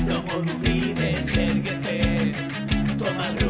No m'oblides, ergue-te, toma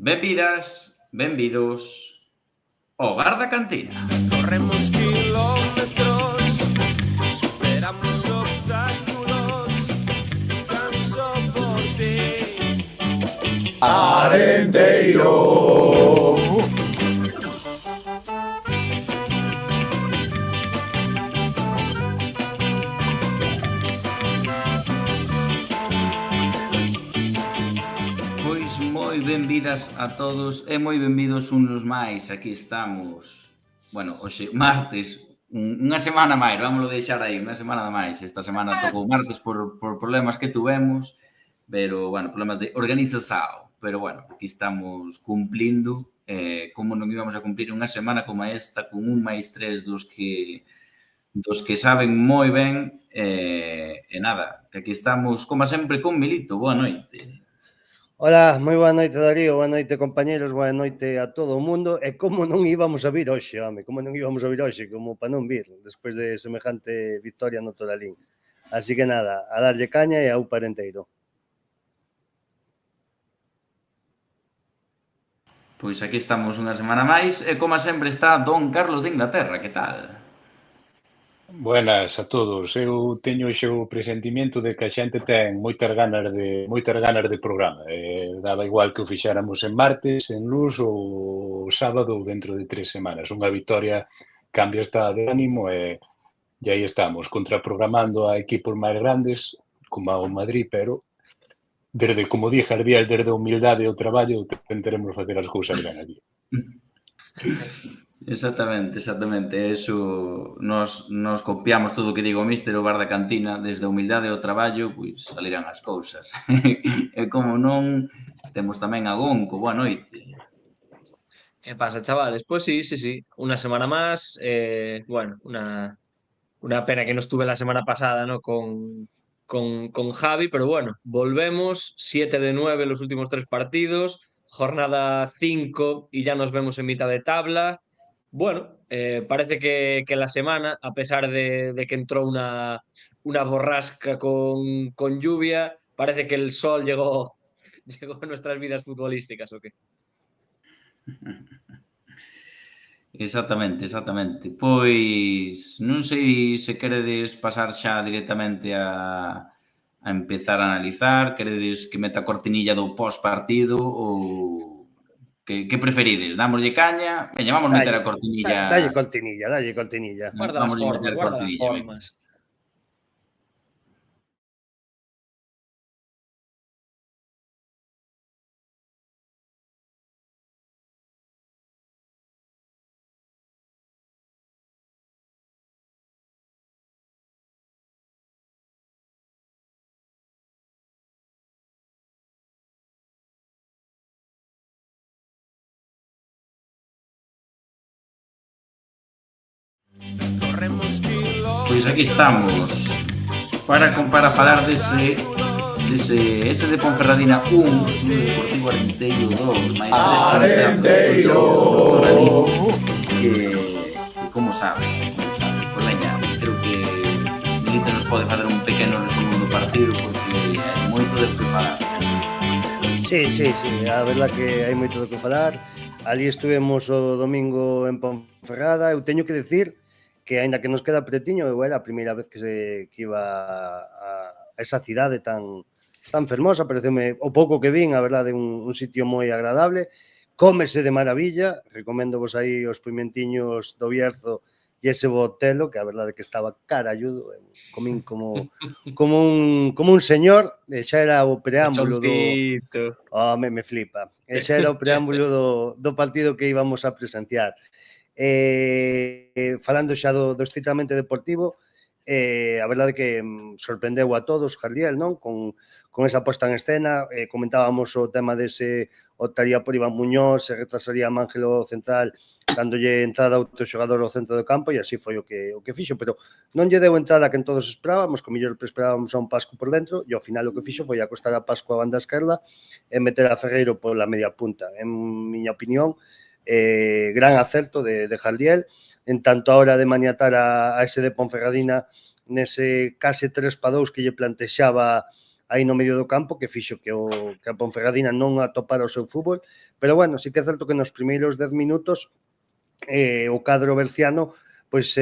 Benvidas, benvidos ao Bar da Cantina. Corremos kilómetros, superamos obstáculos, tan só por ti. Arenteiro. Pois moi benvidas a todos e moi benvidos uns máis. Aquí estamos. Bueno, hoxe martes, unha semana máis, vámoslo deixar aí, unha semana máis. Esta semana tocou martes por problemas que tuvemos, pero, bueno, problemas de organización. Pero, bueno, aquí estamos cumplindo. Como non íbamos a cumplir unha semana como esta, con 1+3 dos que saben moi ben. E nada, que aquí estamos, como sempre, con Milito. Boa noite. Hola, moi boa noite, Darío, boa noite, compañeros, boa noite a todo o mundo. E como non íbamos a vir hoxe, home, como non íbamos a vir hoxe, como para non vir, despois de semejante victoria no Toralín. Así que nada, a darlle caña e ao parenteiro. Pois aquí estamos unha semana máis e como sempre está Don Carlos de Inglaterra, que tal? Buenas a todos. Eu teño hoxe o presentimento de que a xente ten moitas ganas de programa. Daba igual que o fixáramos en martes, en luz ou sábado ou dentro de 3 semanas. Unha victoria cambia estado de ánimo e aí estamos, contraprogramando a equipos máis grandes, como o Madrid, pero como di Jardiel, desde a humildade e o traballo tentaremos facer as cousas ben aquí. Exactamente. Eso, nos copiamos todo o que digo o míster, o Bar da Cantina, desde a humildade e o traballo, pois salirán as cousas. E como non, temos tamén a Gonco. Boa noite. ¿Qué pasa, chavales? Pues sí. Una semana más. Bueno, una pena que no estuve la semana pasada, ¿no? Con Javi, pero bueno, volvemos. 7 de 9 los últimos 3 partidos. Jornada 5 y ya nos vemos en mitad de tabla. Bueno, parece que la semana, a pesar de que entró una borrasca con lluvia, parece que el sol llegó a nuestras vidas futbolísticas, ¿o qué? Exactamente. Pois non sei se queredes pasar xa directamente a empezar a analizar, queredes que meta a cortinilla do pós-partido ou que preferides? Dámoslle caña? Veña, vamos meter a cortinilla. Dalle cortinilla. Guarda las formas. Pois aquí estamos para falar ese de Ponferradina 1, Deportivo Arenteiro 2, máis Arenteiro. que como sabe. Pois veña, creo que Milito nos pode facer un pequeno resumo do partido porque é moito de que falar. Sí, a verdad que hai moito do que falar. Ali estuvemos o domingo en Ponferrada. Eu teño que decir que, aínda que nos queda pretiño, eu era a primeira vez que iba a esa cidade tan fermosa. Pareceume o pouco que vin, a verdade, un sitio moi agradable. Cómese de maravilla. Recomendo vos aí os pimentiños do Bierzo e ese botelo, que a verdade que estaba caralludo. Comín como un señor. E xa era o preámbulo do... me flipa. E xa era o preámbulo do partido que íbamos a presenciar. Falando xa do estritamente deportivo, a verdade que sorprendeu a todos Jardiel, non? Con esa posta en escena. Comentábamos o tema dese optaría por Iván Muñoz, se retrasaría a Ángelo central, dándolle entrada a outro xogador ao centro do campo, e así foi o que fixo, pero non lle deu entrada que en todos esperábamos, que mellor esperábamos a un Pascu por dentro, e ao final o que fixo foi acostar a Pascu a banda esquerda e meter a Ferreiro pola media punta. En miña opinión, gran acerto de Jardiel, en tanto a hora de maniatar a ese de Ponferradina nese case 3-2 que lle plantexaba aí no medio do campo que fixo que a Ponferradina non atopara o seu fútbol, pero bueno, sí que é certo que nos primeiros 10 minutos o cadro berciano pois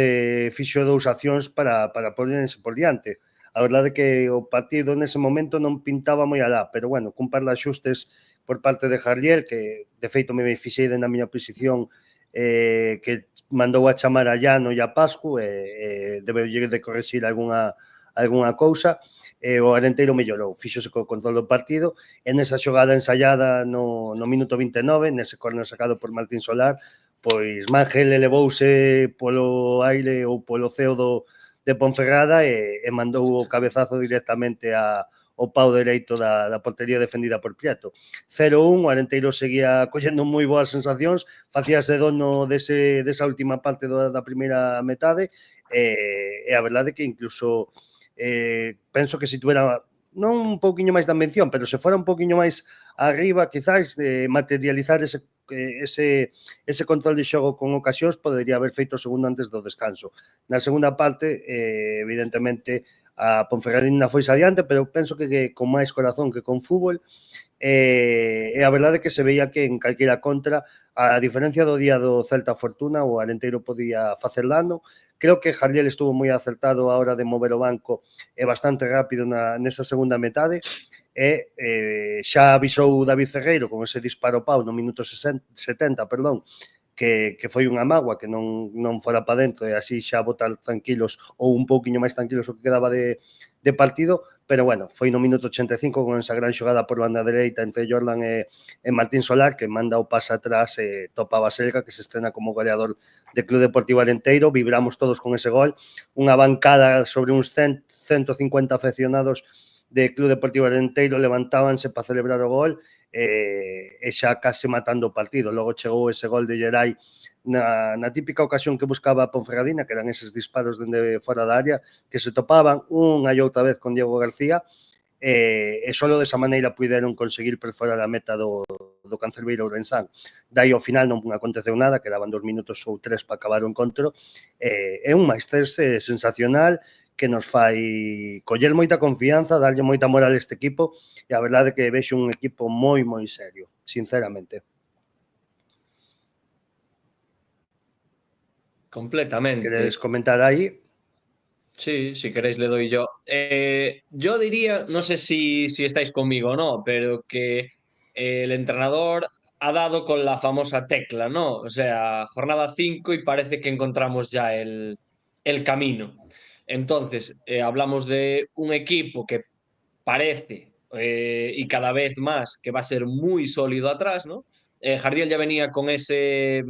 fixo 2 accións para ponerse por diante. A verdade é que o partido nese momento non pintaba moi alá, pero bueno, cun par de axustes por parte de Jardiel, que de feito me fixei na miña posición, que mandou a chamar a Llano e a Pascu, debe de correxir algunha cousa, o Arenteiro mellorou, fixose co control do partido, e nesa xogada ensaiada no minuto 29, nese córner sacado por Martín Solar, pois Mangel elevouse polo aire ou polo ceo de Ponferrada e mandou o cabezazo directamente ao pau dereito da portería defendida por Prieto. 0-1, o Arenteiro seguía collendo moi boas sensacións, facíase dono desa última parte da primeira metade, e a verdade é que incluso penso que se tuvera non un pouquiño máis de ambición, pero se fora un pouquiño máis arriba, quizás materializar ese control de xogo con ocasións podería haber feito o segundo antes do descanso. Na segunda parte, evidentemente, a Ponferradina foi adiante, pero penso que con máis corazón que con fútbol, e a verdade é que se veía que en calquera contra, a diferencia do día do Celta Fortuna, o Arenteiro podía facer dano. Creo que Jardiel estuvo moi acertado a hora de mover o banco e bastante rápido nesa segunda metade, e xa avisou David Ferreiro con ese disparo pau no minuto 70, que foi unha mágoa que non fora para dentro e así xa botar tranquilos ou un pouquiño máis tranquilos o que quedaba de partido, pero bueno, foi no minuto 85 con esa gran xogada por banda dereita entre Jordan e Martín Solar, que manda o pase atrás e topa a Baselga, que se estrena como goleador de Club Deportivo Arenteiro. Vibramos todos con ese gol, unha bancada sobre uns 150 afeccionados de Club Deportivo Arenteiro levantábanse para celebrar o gol e xa case matando o partido. Logo chegou ese gol de Gerai na típica ocasión que buscaba a Ponferradina, que eran eses disparos dende fora da área, que se topaban unha e outra vez con Diego García, e só desa maneira puideron conseguir perforar a meta do Cancerbeiro Ourensán. Dai ao final non aconteceu nada, quedaban 2 minutos ou 3 para acabar o encontro, é un máis 3 sensacional, que nos fai coller moita confianza, darlle moita moral a este equipo, e a verdade é que vexo un equipo moi, moi serio, sinceramente. Completamente. ¿Queréis comentar aí? Sí, si queréis le doy yo. Yo diría, no sé si estáis conmigo o no, pero que el entrenador ha dado con la famosa tecla, ¿no? O sea, jornada 5 y parece que encontramos ya el camino. Entonces, hablamos de un equipo que parece y cada vez más que va a ser muy sólido atrás, ¿no? Jardiel ya venía con ese,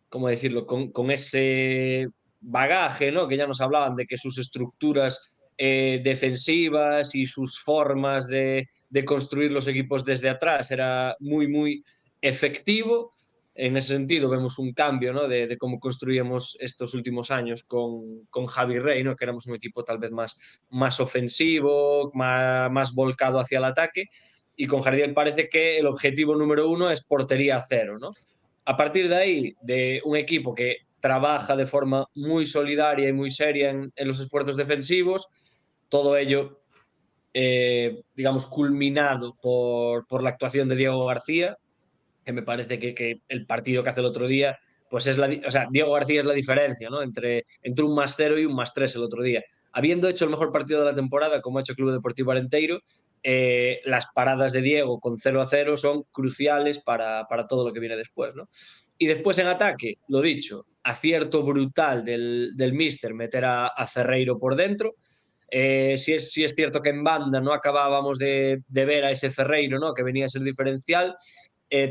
¿cómo decirlo? Con ese bagaje, ¿no? Que ya nos hablaban de que sus estructuras defensivas y sus formas de construir los equipos desde atrás era muy, muy efectivo. En ese sentido vemos un cambio, ¿no? de cómo construíamos estos últimos años con Javi Rey, ¿no? Que éramos un equipo tal vez más ofensivo, más volcado hacia el ataque, y con Jardiel parece que el objetivo número 1 es portería cero, ¿no? A partir de ahí, de un equipo que trabaja de forma muy solidaria y muy seria en los esfuerzos defensivos, todo ello, digamos, culminado por la actuación de Diego García, que me parece que el partido que hace el otro día, pues o sea, Diego García es la diferencia, ¿no? Entre un +0 y un +3 el otro día. Habiendo hecho el mejor partido de la temporada, como ha hecho Club Deportivo Arenteiro, las paradas de Diego con 0-0 son cruciales para todo lo que viene después, ¿no? Y después en ataque, lo dicho, acierto brutal del míster meter a Ferreiro por dentro. Sí es cierto que en banda no acabábamos de ver a ese Ferreiro, ¿no? Que venía a ser diferencial.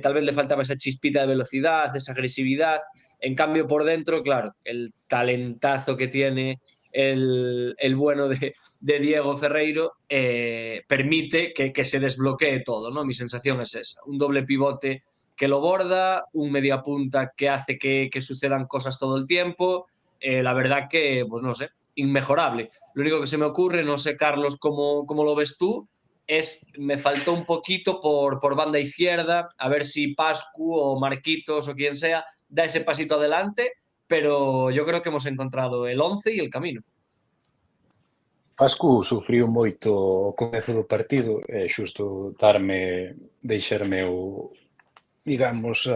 Tal vez le faltaba esa chispita de velocidad, esa agresividad. En cambio, por dentro, claro, el talentazo que tiene el bueno de Diego Ferreiro permite que se desbloquee todo, ¿no? Mi sensación es esa. Un doble pivote que lo borda, un mediapunta que hace que sucedan cosas todo el tiempo. La verdad que, pues no sé, inmejorable. Lo único que se me ocurre, no sé, Carlos, cómo lo ves tú, me faltó un poquito por banda izquierda, a ver si Pascu o Marquitos o quien sea da ese pasito adelante, pero yo creo que hemos encontrado el 11 y el camino. Pascu sufriu moito o comezo do partido e xusto deixarme digamos,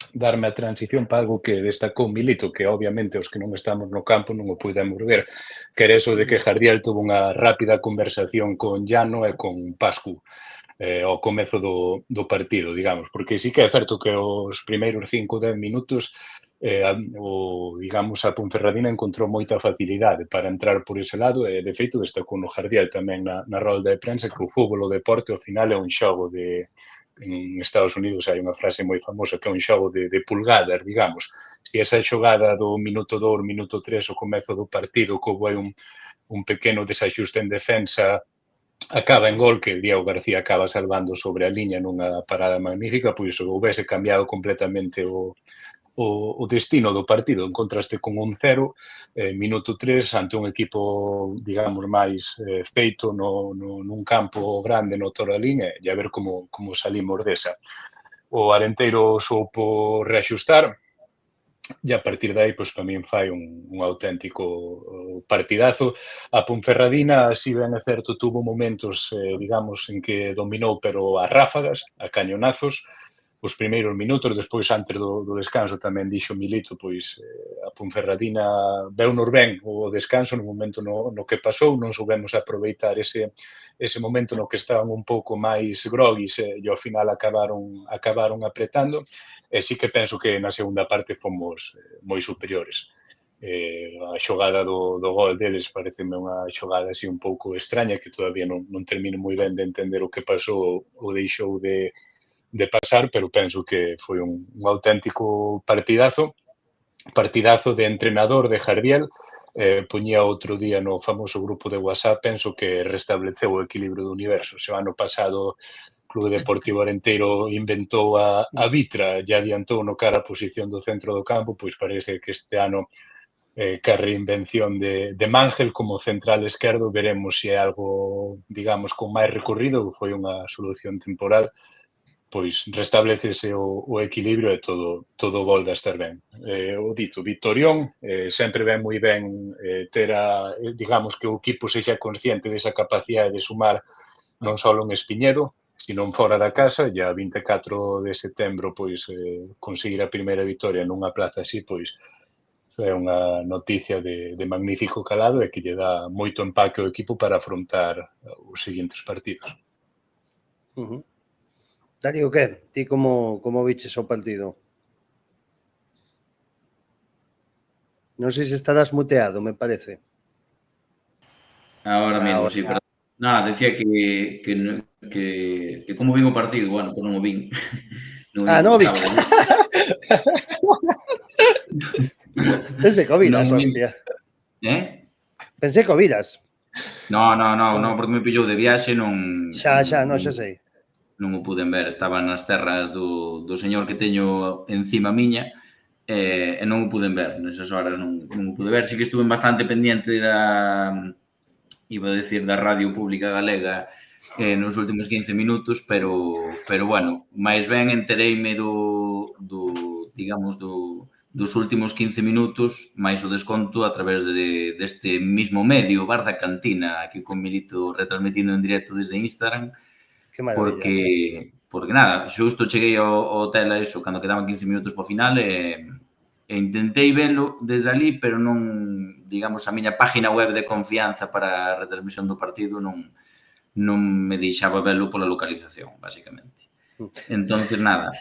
darme a transición para algo que destacou Milito, que obviamente os que non estamos no campo non o puidemos ver, que era eso de que Jardiel tuvo unha rápida conversación con Llano e con Pascu ao comezo do partido, digamos, porque sí que é certo que os primeiros 5 ou 10 minutos digamos, a Ponferradina encontrou moita facilidade para entrar por ese lado e, de feito, destacou no Jardiel tamén na rolda de prensa que o fútbol, o deporte, ao final é un xogo en Estados Unidos hai unha frase moi famosa que é un xogo de pulgadas, digamos. Se esa xogada do minuto 2, minuto 3, o comezo do partido, que houve un pequeno desaxuste en defensa, acaba en gol, que Diego García acaba salvando sobre a liña nunha parada magnífica, pois houvese cambiado completamente o destino do partido, en contraste con un 0, minuto 3, ante un equipo, digamos, máis feito nun campo grande no Toralín, e a ver como salimos desa. O Arenteiro soupo reaxustar, e a partir de aí, pois, para min fai un auténtico partidazo. A Ponferradina, si ben é certo, tuvo momentos, digamos, en que dominou, pero a ráfagas, a cañonazos, os primeiros minutos, despois antes do descanso tamén dixo Milito, pois a Ponferradina veunos ben o descanso no momento no que pasou, non soubemos aproveitar ese momento no que estaban un pouco máis groguis e ao final acabaron apretando, e sí que penso que na segunda parte fomos moi superiores. A xogada do gol deles pareceme unha xogada así un pouco extraña que todavía non termino moi ben de entender o que pasou ou deixou de pasar, pero penso que foi un auténtico partidazo de entrenador de Jardiel. Poñía outro día no famoso grupo de WhatsApp, penso que restableceu o equilibrio do universo. O ano pasado o Clube Deportivo Arenteiro inventou a Vitra e adiantou no cara a posición do centro do campo, pois parece que este ano que a reinvención de Mangel como central esquerdo veremos se é algo, digamos, con máis recorrido ou foi unha solución temporal, pois restablecese o equilibrio e todo volve a estar ben. O dito, victorión, sempre ven moi ben ter digamos, que o equipo sexa consciente desa capacidade de sumar non só en Espiñedo, sino fora da casa, e a 24 de setembro, pois, conseguir a primeira victoria nunha plaza así, pois, é unha noticia de magnífico calado e que lle dá moito empaque ao equipo para afrontar os seguintes partidos. Darío, que? Ti como viches o partido? Non sei se estarás muteado, me parece. Ahora mesmo, sí, perdón. Nada, decía que como vin o partido, bueno, que non o vin. Non o vin. Pensei que o viras, hostia. Pensei que o viras. No, porque me pillou de viaxe, non... Xa sei. Non o puden ver, estaba nas terras do señor que teño encima miña e non o puden ver, nesas horas non o pude ver. Sí que estuve bastante pendiente da Radio Pública Galega nos últimos 15 minutos, pero bueno, máis ben entereime dos últimos 15 minutos, máis o desconto a través deste mismo medio, Bar da Cantina, aquí con Milito retransmitindo en directo desde Instagram, porque nada, xusto cheguei ao hotel a eso, cando quedaban 15 minutos para o final e intentei velo desde ali, pero non, digamos, a miña página web de confianza para a retransmisión do partido non me deixaba velo pola localización, basicamente. Entonces, nada,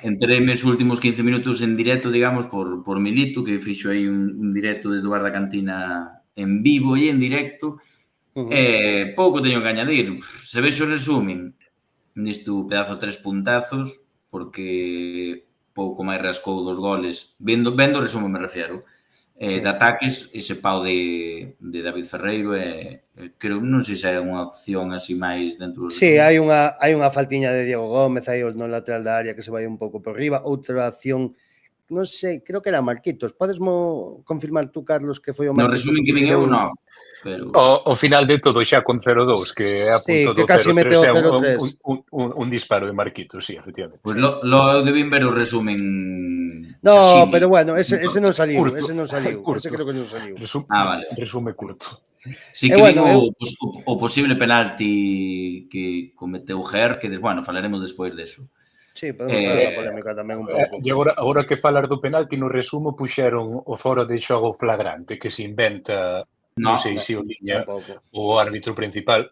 entereime os últimos 15 minutos en directo, digamos, por Milito, que fixo aí un directo desde o Bar da Cantina en vivo e en directo. Pouco teño que añadir. Se vexo o resumen, nisto pedazo 3 puntazos, porque pouco máis rascou dos goles. Vendo o resumen me refiero. De ataques, ese pau de David Ferreiro, creo, non sei se hai unha opción así máis dentro do... Sí, hai unha faltiña de Diego Gómez aí no lateral da área que se vai un pouco por riba. Outra acción, non sei, creo que era Marquitos. Podesmo confirmar tú, Carlos, que foi o Marquitos? No resumen que vin eu, non. Pero... O final de todo xa con 0-2, que é a punto do 0-3, é un disparo de Marquitos, sí, efectivamente. Pois lo debín ver o resumen No, Sashimi. pero bueno, ese non saliu, Curto, ese non saliu, curto. ese creo que non saliu. Vale. Resume curto. Sí E que bueno, vin o posible penalti que cometeu Ger, que, bueno, falaremos despois deso. Sí, podemos falar da polémica tamén un pouco. E agora que falar do penalti, no resumo puxeron o foro de xogo flagrante que se inventa, non sei se o liña Tampouco. o árbitro principal,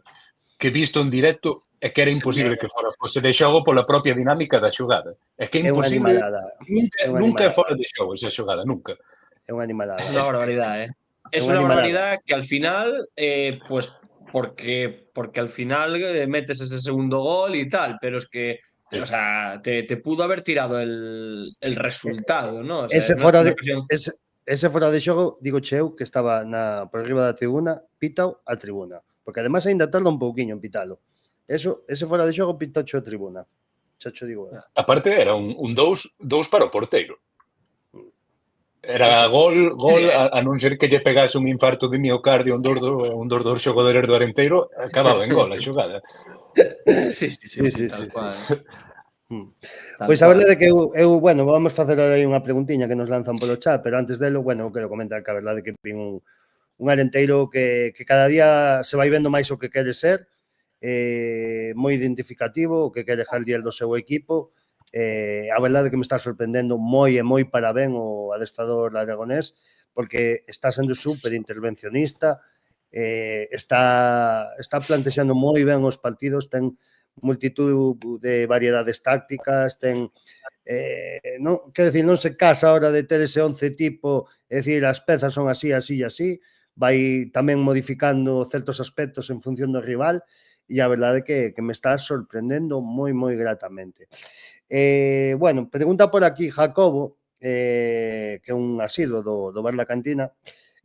que visto en directo é que era imposible que fose de xogo pola propia dinámica da xogada. É que é É unha imposible, animalada. nunca é fora de xogo esa xogada, nunca. É unha animalada. Es una barbaridad, ¿eh? Es Unha una animalada. barbaridad que al final, pues porque al final metes ese segundo gol y tal, pero es que, Sí. o sea, te pudo haber tirado el resultado, ¿no? O sea, Ese una fora de ocasión- ese fora de xogo, digo cheu que estaba por arriba da tribuna, pitao a tribuna, porque ademais aínda tarda un pouquiño en pitalo. Ese fora de xogo pitacho a tribuna. Xa cho digo eu. Aparte era un 2 para o porteiro. Era gol, Sí, a non ser que lle pegase un infarto de miocardio un dos xogadores do Arenteiro, acababa en gol a xogada. Sí, tal cual. Tal Pois a cual. verdade é que bueno, vamos facer aí unha preguntiña que nos lanzan polo chat, pero antes delo, bueno, quero comentar que a verdade é que vin un Arenteiro que cada día se vai vendo máis o que quere ser, moi identificativo, o que quere Jaldiel do seu equipo. A verdade é que me está sorprendendo moi e moi para ben o adestrador aragonés, porque está sendo super intervencionista, está plantexando moi ben os partidos, ten multitud de variedades tácticas, ten non, quero dicir, non se casa a hora de ter ese 11 tipo, é dicir, as pezas son así, así e así, vai tamén modificando certos aspectos en función do rival, e a verdade é que me está sorprendendo moi, moi gratamente. Bueno, pregunta por aquí Jacobo, que é un asiduo do Bar La Cantina,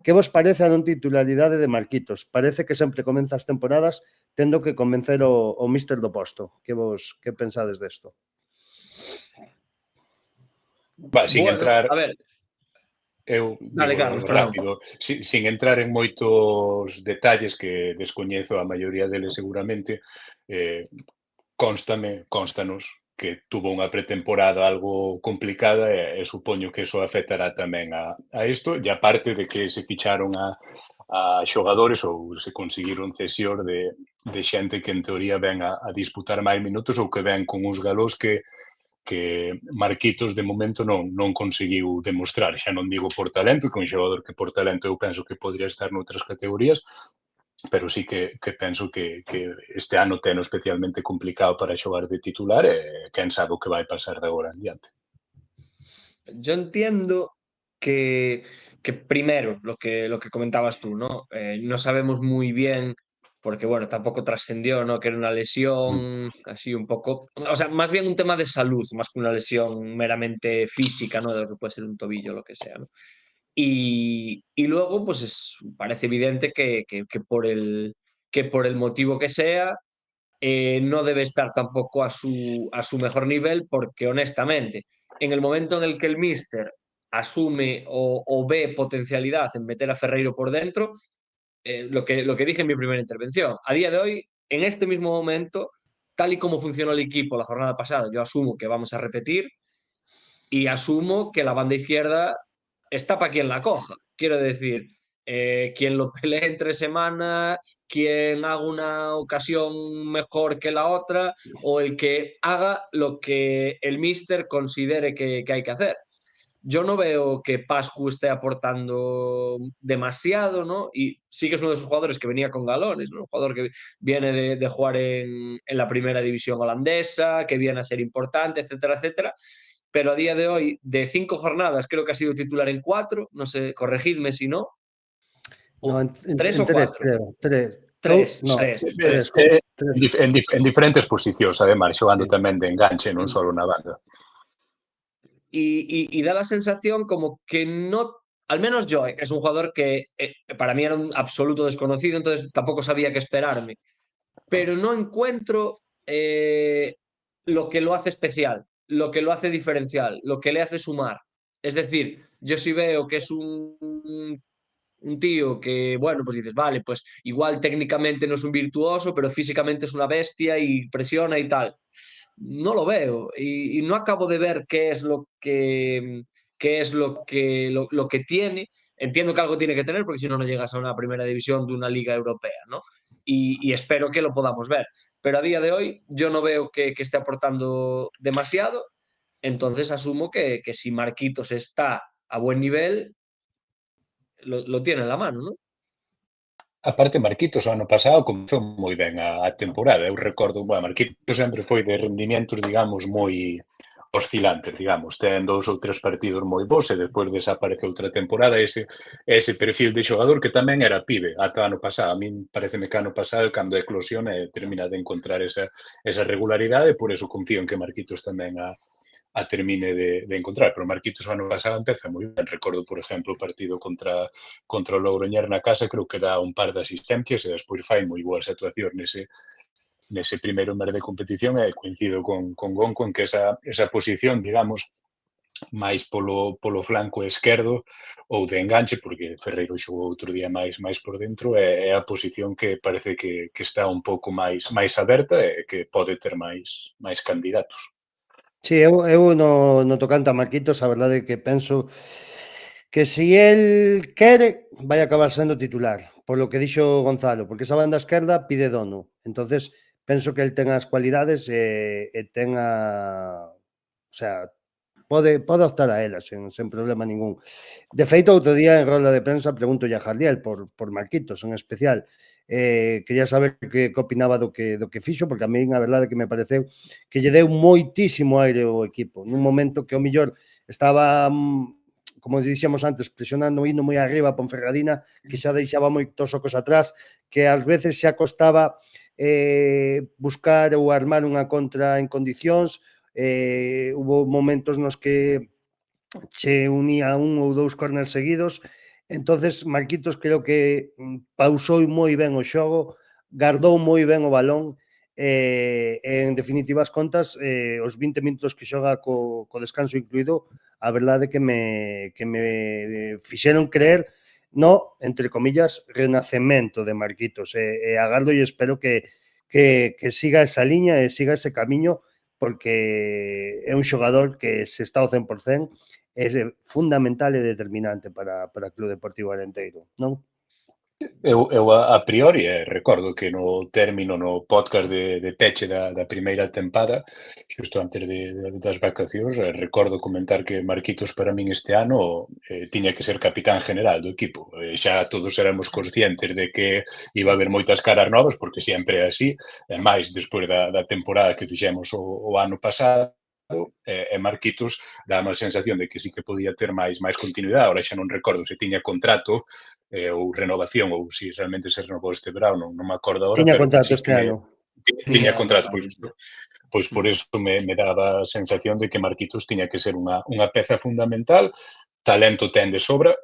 que vos parece a non titularidade de Marquitos? Parece que sempre comeza as temporadas tendo que convencer o míster do posto. Que pensades desto? Sin Bueno, entrar, a ver, eu dale, digo Carlos, perdón. rápido, sin entrar en moitos detalles que descoñezo a maioría deles seguramente, constanos que tuvo unha pretemporada algo complicada e supoño que eso afectará tamén a isto, e aparte de que se ficharon a xogadores ou se conseguiron cesión de xente que en teoría ven a disputar máis minutos ou que ven con uns galós que Marquitos de momento non conseguiu demostrar, xa non digo por talento, que un xogador que por talento eu penso que podría estar noutras categorías, pero sí que penso que este ano teno especialmente complicado para xogar de titular e quen sabe o que vai pasar de agora en diante. Yo entiendo que primero lo que comentabas tú, ¿no? No sabemos muy bien, porque bueno, tampoco trascendió, ¿no? Que era una lesión así un poco, o sea, más bien un tema de salud, más que una lesión meramente física, ¿no? De lo que puede ser un tobillo o lo que sea, ¿no? Y luego, pues parece evidente que por el motivo que sea, no debe estar tampoco a su mejor nivel, porque honestamente, en el momento en el que el míster asume o ve potencialidad en meter a Ferreiro por dentro, lo que dije en mi primera intervención, a día de hoy, en este mismo momento, tal y como funcionó el equipo la jornada pasada, yo asumo que vamos a repetir y asumo que la banda izquierda está para quien la coja. Quiero decir, quien lo pelee entre semanas, quien haga una ocasión mejor que la otra, o el que haga lo que el míster considere que hay que hacer. Yo no veo que Pascu esté aportando demasiado, ¿no? Y sí que es uno de esos jugadores que venía con galones, ¿no? Un jugador que viene de jugar en la primera división holandesa, que viene a ser importante, etcétera, etcétera. Pero a día de hoy, de 5 jornadas, creo que ha sido titular en 4, no sé, corregidme si no. No, en 3 o 4. creo, 3. 3, No, 3. En diferentes posicións, ademais, xogando tamén de enganche, non só na banda. Y da la sensación como que no, al menos yo, es un jugador que para mí era un absoluto desconocido, entonces tampoco sabía qué esperarme, pero no encuentro lo que lo hace especial, lo que lo hace diferencial, lo que le hace sumar. Es decir, yo sí veo que es un tío que, bueno, pues dices, vale, pues igual técnicamente no es un virtuoso, pero físicamente es una bestia y presiona y tal. No lo veo y no acabo de ver qué es lo que qué es lo que tiene. Entiendo que algo tiene que tener, porque si no, no llegas a una primera división de una liga europea, ¿no? Y espero que lo podamos ver. Pero a día de hoy yo no veo que esté aportando demasiado, entonces asumo que si Marquitos está a buen nivel, lo tiene en la mano, ¿no? Aparte, Marquitos o ano pasado comezou moi ben a temporada. Eu recordo, bueno, Marquitos sempre foi de rendimentos, digamos, moi oscilantes, digamos. Ten 2 ou 3 partidos moi bons e despois desaparece outra temporada ese perfil de xogador que tamén era pibe ata o ano pasado. A min pareceme que ano pasado, cando eclosiona, termina de encontrar esa regularidade, por eso confío en que Marquitos tamén a termine de encontrar. Pero Marquitos o ano pasado empeza moi ben. Recordo, por exemplo, o partido contra o Logroñer na casa, creo que dá un par de asistencias e despois fai moi boas actuacións nese primeiro mes de competición e coincido con Gonco en que esa posición, digamos, máis polo flanco esquerdo ou de enganche, porque Ferreiro xogou outro día máis por dentro, é a posición que parece que está un pouco máis aberta e que pode ter máis candidatos. Sí, eu no tocante a Marquitos, a verdade é que penso que si el quere, vai acabar sendo titular, por lo que dixo Gonzalo, porque esa banda esquerda pide dono. Entonces, penso que el ten as cualidades e ten a... O sea, pode optar a elas sen problema ningún. De feito, outro día en roda de prensa pregunto a Jardiel por Marquitos en especial. Quería saber que opinaba do que fixo, porque a mí a verdade que me pareceu que lle deu moitísimo aire ao equipo, nun momento que o millor estaba, como dixemos antes, presionando, indo moi arriba a Ponferradina, que xa deixaba moitos ocos atrás, que ás veces xa costaba buscar ou armar unha contra en condicións. Hubo momentos nos que che unía un ou dous corners seguidos. Entonces Marquitos creo que pausou moi ben o xogo, gardou moi ben o balón e en definitivas contas os 20 minutos que xoga co descanso incluído, a verdade que me fixeron creer no, entre comillas, renacemento de Marquitos e agardo e espero que siga esa liña e siga ese camiño, porque é un xogador que se está ao 100% é fundamental e determinante para o Club Deportivo Arenteiro, non? Eu a priori, recordo que no término, no podcast de peche da primeira tempada, xusto antes das vacacións, recordo comentar que Marquitos para min este ano tiña que ser capitán general do equipo. Xa todos éramos conscientes de que iba a haber moitas caras novas, porque sempre é así, e máis despois da temporada que fixemos o ano pasado, e Marquitos dá a sensación de que sí que podía ter máis continuidade. Ahora xa non recordo se tiña contrato ou renovación ou se realmente se renovou este verão, non me acordo agora, Tiña pero contrato sí este que ano. tiña contrato, pois por eso me daba a sensación de que Marquitos tiña que ser unha peza fundamental. Talento ten de sobra,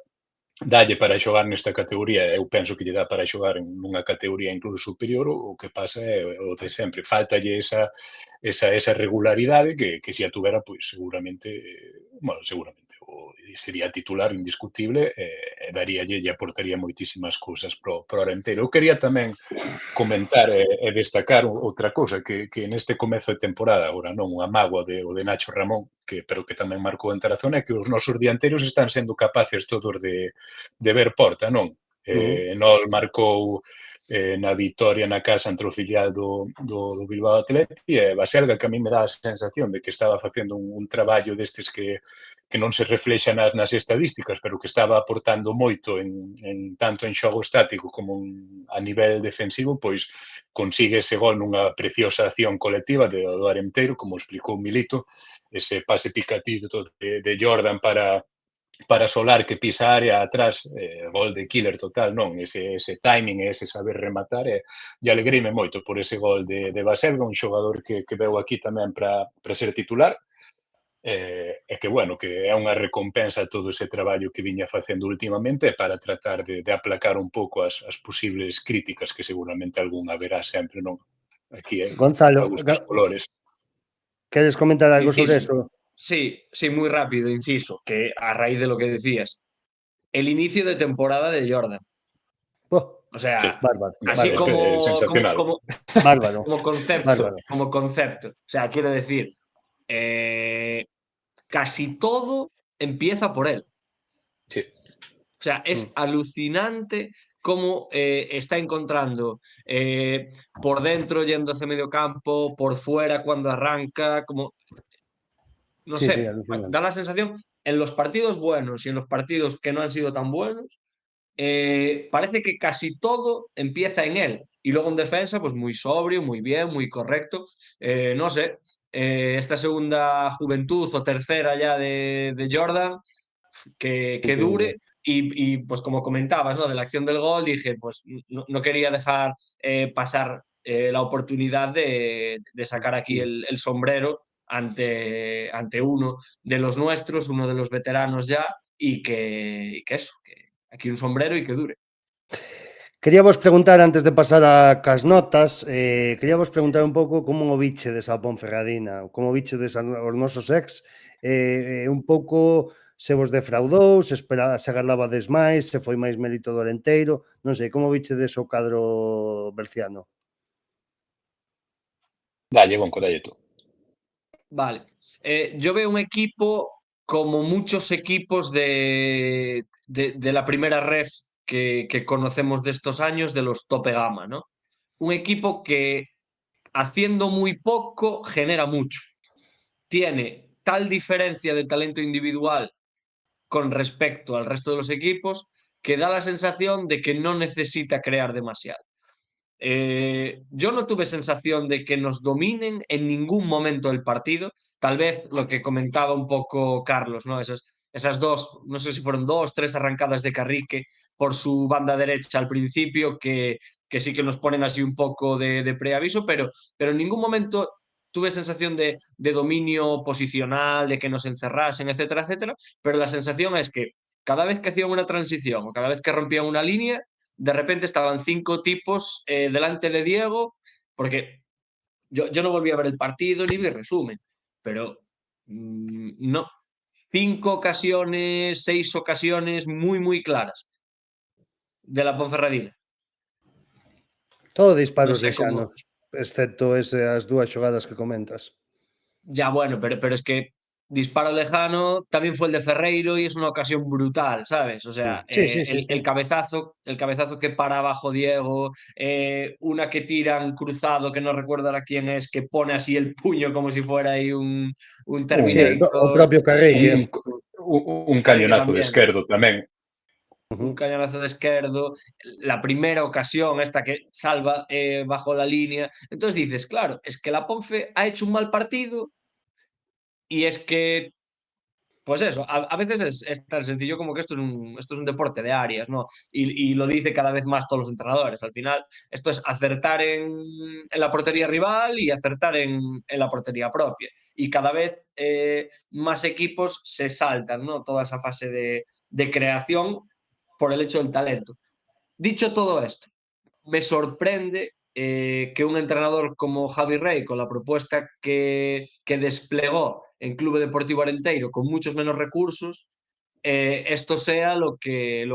dalle para xogar nesta categoría, eu penso que lle dá para xogar en unha categoría incluso superior, o que pasa é o de sempre, faltalle esa regularidade que se a tuvera, pois seguramente, sería titular indiscutible e daríalle e aportaría moitísimas cousas pro Arenteiro. Eu quería tamén comentar e destacar outra cousa que neste comezo de temporada, agora non unha mágoa o de Nacho Ramón, pero que tamén marcou en Tarazona, é que os nosos dianteiros están sendo capaces todos de ver porta, non? Nol marcou na vitoria na casa entre o filial do Bilbao Athletic e Baselga, que a mí me dá a sensación de que estaba facendo un traballo destes que non se reflexa nas estadísticas, pero que estaba aportando moito tanto en xogo estático como a nivel defensivo, pois consigue ese gol nunha preciosa acción colectiva do Arenteiro, como explicou Milito, ese pase picatido de Jordan para Solar que pisa a área atrás, gol de killer total, non? Ese timing e ese saber rematar e alegrime moito por ese gol de Baselga, un xogador que veu aquí tamén para ser titular e que, bueno, que é unha recompensa a todo ese traballo que viña facendo últimamente para tratar de aplacar un pouco as posibles críticas que seguramente algún haberá sempre, non? Aquí Gonzalo, gustos colores. queres comentar algo sobre Inciso. eso? Sí, muy rápido, inciso, que a raíz de lo que decías, el inicio de temporada de Jordan. O sea, Sí, bárbaro, así bárbaro. sensacional. Bárbaro. como concepto, Bárbaro. como concepto. O sea, quiero decir, casi todo empieza por él. Sí. O sea, es alucinante cómo está encontrando por dentro yendo hacia medio campo, por fuera cuando arranca, como, no Sí, sí, sé, da alucinante. la sensación en los partidos buenos y en los partidos que no han sido tan buenos, parece que casi todo empieza en él. Y luego en defensa, pues muy sobrio, muy bien, muy correcto. No sé, esta segunda juventud o tercera ya de Jordan, que Increíble. dure. Pues como comentabas, ¿no? De la acción del gol, dije, pues no quería dejar pasar la oportunidad de sacar aquí el sombrero ante uno de los nuestros, uno de los veteranos ya, y que eso, que aquí un sombrero y que dure. Quería vos preguntar, antes de pasar a cas notas, quería vos preguntar un pouco como o biche desa Ponferradina, como biche os nosos ex, un pouco se vos defraudou, se agardabades máis, se foi máis mérito do Arenteiro, non sei, como biche deso cadro berciano? Dalle, Bonco, dalle tú. Vale. Yo veo un equipo como muchos equipos de la primera ref que conocemos de estos años, de los tope gama, ¿no? Un equipo que haciendo muy poco genera mucho. Tiene tal diferencia de talento individual con respecto al resto de los equipos que da la sensación de que no necesita crear demasiado. Yo no tuve sensación de que nos dominen en ningún momento del partido. Tal vez lo que comentaba un poco Carlos, ¿no? Esas dos, no sé si fueron dos, tres arrancadas de Carrique por su banda derecha al principio, que sí que nos ponen así un poco de preaviso, pero en ningún momento tuve sensación de dominio posicional, de que nos encerrasen, etcétera, etcétera. Pero la sensación es que cada vez que hacían una transición o cada vez que rompían una línea, de repente estaban 5 tipos delante de Diego, porque yo no volví a ver el partido ni vi resumen, pero no. 5 ocasiones, 6 ocasiones muy, muy claras de la Ponferradina. Todo No disparos sé cómo. lejanos, excepto esas dúas xogadas que comentas. Ya, bueno, pero es que disparo lejano también fue el de Ferreiro y es una ocasión brutal, ¿sabes? O sea, Sí, sí, sí, sí. el cabezazo que para abajo Diego, una que tiran cruzado, que no recuerdo ahora quién es, que pone así el puño como si fuera ahí un Sí, o Terminator. propio Carrique. Un Carrique cañonazo de también. esquerdo tamén. Un cañonazo de izquierdo, la primera ocasión, esta que salva bajo la línea. Entonces dices, claro, es que la Ponfe ha hecho un mal partido y es que pues eso, a veces es tan sencillo como que esto es un deporte de áreas, ¿no? Y lo dice cada vez más todos los entrenadores. Al final, esto es acertar en la portería rival y acertar en la portería propia. Y cada vez más equipos se saltan, ¿no? Toda esa fase de creación por el hecho del talento. Dicho todo esto, me sorprende que un entrenador como Javi Rey, con la propuesta que desplegó en Clube Deportivo Arenteiro, con muchos menos recursos, esto sea lo que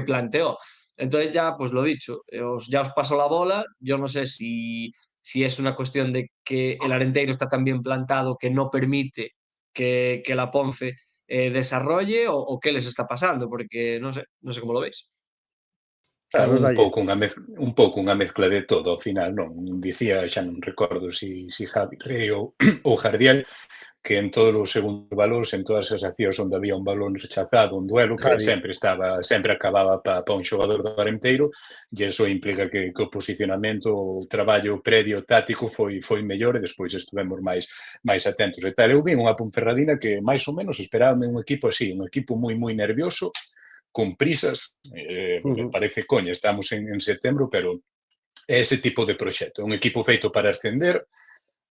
planteó. Entonces ya, pues lo dicho, ya os paso la bola. Yo no sé si es una cuestión de que el Arenteiro está tan bien plantado que no permite que la Ponce desarrolle o qué les está pasando, porque no sé cómo lo veis. Carlos, dalle. Un pouco unha mezcla de todo ao final, non? Dicía, xa non recordo si Javi Rey ou Jardiel, que en todos os segundos valores, en todas as accións onde había un balón rechazado, un duelo, que Javi. sempre acababa pa un xogador do Arenteiro, e iso implica que o posicionamento, o traballo previo táctico foi mellor e despois estuvemos máis atentos e tal. Eu vi unha Ponferradina que máis ou menos esperábame un equipo así, un equipo moi nervioso, con prisas, parece coña, estamos en setembro, pero é ese tipo de proxecto. Un equipo feito para ascender,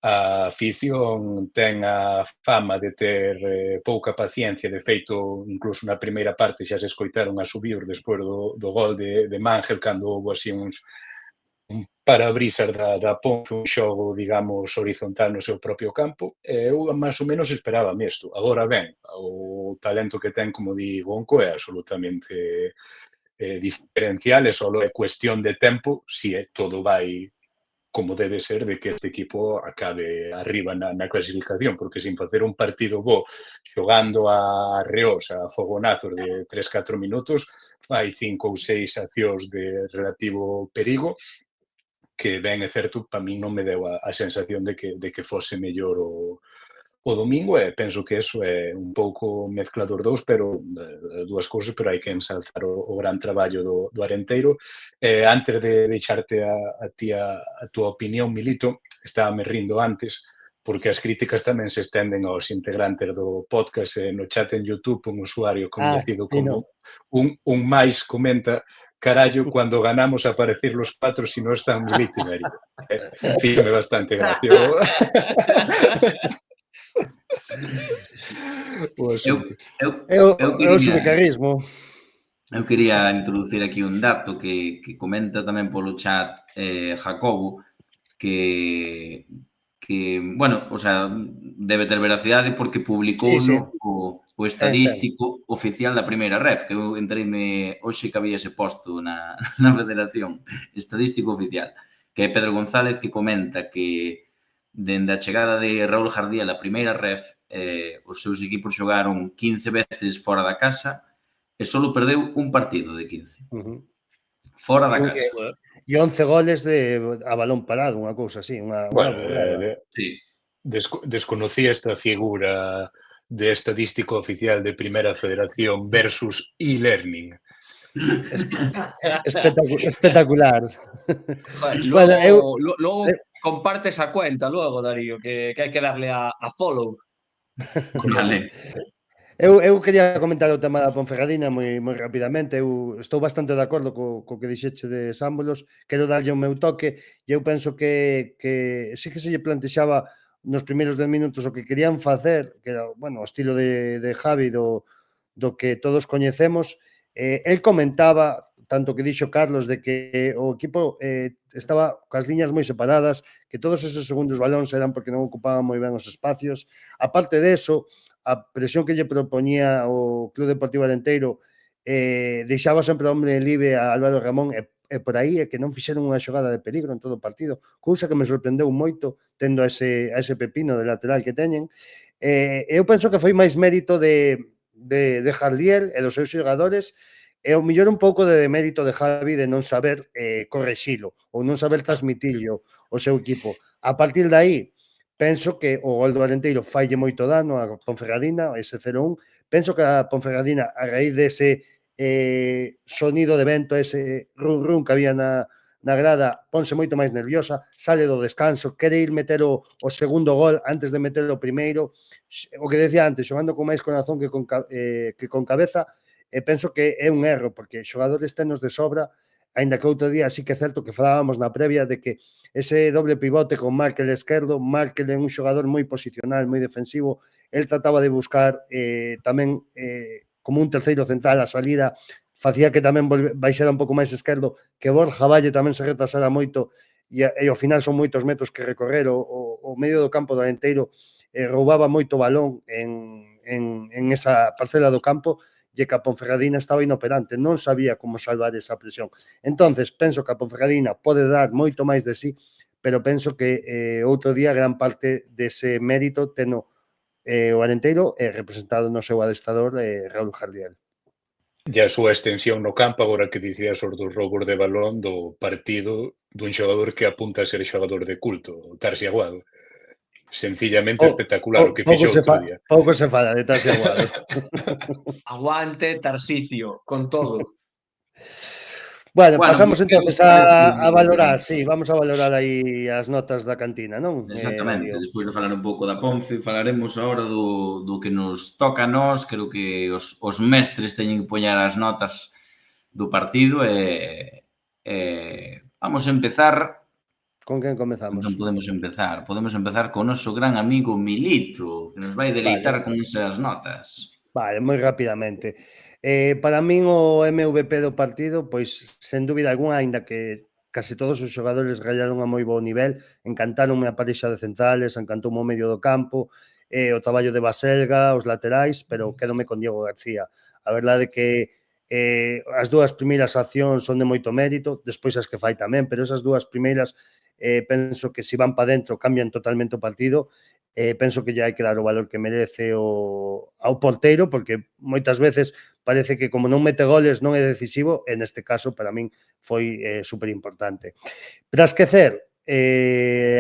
a afición ten a fama de ter pouca paciencia, de feito, incluso na primeira parte xa se escoitaron a subir despois do gol de Mangel, cando houve así un parabrisas da Ponce, un xogo, digamos, horizontal no seu propio campo, eu máis ou menos esperaba isto. Agora ben, o talento que ten, como di Gonco, é absolutamente diferencial, e só é cuestión de tempo se todo vai como debe ser de que este equipo acabe arriba na clasificación, porque sin facer un partido bo xogando a reos, a fogonazos de 3-4 minutos, fai 5 ou 6 accións de relativo perigo, que ben é certo, para min non me deu a sensación de que fose mellor o domingo, e penso que eso é un pouco mezcla dos dous, pero dúas cousas, pero hai que ensalzar o gran traballo do Arenteiro. Antes de deixarte a ti a túa opinión, Milito, estaba me rindo antes, porque as críticas tamén se estenden aos integrantes do podcast. No chat en YouTube, un usuario coñecido sí, no. como un máis comenta: carallo, cuando ganamos a aparecer los 4 si no están Milito e Darío. Fíjame bastante gracia o Eu, asunto. eu, É o, eu é o quería, subecarismo. eu quería introducir aquí un dato que comenta tamén polo chat Jacobo, que, bueno, o sea, debe ter veracidade porque publicou Sí. o estadístico oficial da primeira ref, que eu entreime hoxe que había ese posto na federación, estadístico oficial, que é Pedro González, que comenta que dende a chegada de Raúl Jardiel a primeira ref, os seus equipos xogaron 15 veces fora da casa e só perdeu un partido de 15. Fora da casa. E 11 goles a balón parado, unha cousa así, unha Bueno, burrada. Sí. desconocía esta figura de estadístico oficial de Primera Federación versus e-learning. Espectacular. Joder, Bueno, luego comparte esa cuenta luego, Darío, que hai que darle a follow. Vale. Eu quería comentar o tema da Ponferradina moi rapidamente. Eu estou bastante de acordo co que dixeche de Sámbolos. Quero darlle o meu toque e eu penso que sí que se lle plantexaba nos primeiros 10 minutos o que querían facer, que era, bueno, o estilo de Javi do que todos coñecemos. El comentaba, tanto que dixo Carlos, de que o equipo estaba coas liñas moi separadas, que todos esos segundos balóns eran porque non ocupaban moi ben os espacios. Aparte de eso, a presión que lle propoñía o Club Deportivo Arenteiro deixaba sempre o hombre libre a Álvaro Ramón, e por aí é que non fixeron unha xogada de peligro en todo o partido, cousa que me sorprendeu moito tendo a ese pepino de lateral que teñen. Eu penso que foi máis mérito de Jardiel e dos seus xogadores, e o mellor un pouco de demérito de Javi de non saber correxilo ou non saber transmitirlo o seu equipo. A partir de aí, penso que o gol do Arenteiro falle moito dano a Ponferradina, ese 0-1. Penso que a Ponferradina, a raíz dese sonido de vento, ese run que había na grada, ponse moito máis nerviosa, sale do descanso, quere ir meter o segundo gol antes de meter o primeiro. O que decía antes, xogando con máis corazón que con cabeza, penso que é un erro, porque xogadores tenos de sobra, aínda que outro día sí que é certo que falábamos na previa de que ese doble pivote con Markel esquerdo, Markel é un xogador moi posicional, moi defensivo, el trataba de buscar tamén como un terceiro central a salida, facía que tamén baixara un pouco máis esquerdo, que Borja Valle tamén se retrasara moito, e ao final son moitos metros que recorrer, o medio do campo do Arenteiro roubaba moito balón en esa parcela do campo, e que a Ponferradina estaba inoperante, non sabía como salvar esa presión. Entonces, penso que a Ponferradina pode dar moito máis de sí, pero penso que outro día gran parte dese mérito teno o Arenteiro representado no seu adestrador Raúl Jardiel. E a súa extensión no campo, agora que dicías os dos roubos de balón do partido dun xogador que apunta a ser xogador de culto, o Tarsi Aguado. Sencillamente espectacular o que fixo outro día. Pouco se fala de Tarsi Aguado. Aguante, Tarsicio, con todo. Bueno, pasamos entonces a valorar, sí, vamos a valorar aí as notas da cantina, non? Exactamente, despois de falar un pouco da Ponfe, falaremos agora do que nos toca a nós. Creo que os mestres teñen que poñer as notas do partido e vamos a empezar. Con quen comezamos? Non podemos empezar. Podemos empezar con o noso gran amigo Milito, que nos vai deleitar con esas notas. Vale, moi rapidamente. Para min o MVP do partido, pois, sen dúbida alguna, aínda que case todos os xogadores rallaron a moi bo nivel, encantáronme a parexa de centrales, encantoume o medio do campo, o traballo de Baselga, os laterais, pero quédome con Diego García. A verdade que As dúas primeiras accións son de moito mérito, despois as que fai tamén, pero esas dúas primeiras penso que se van para dentro cambian totalmente o partido. Penso que ya hai que dar o valor que merece ao porteiro, porque moitas veces parece que como non mete goles non é decisivo, e neste caso para min foi super importante. Para esquecer,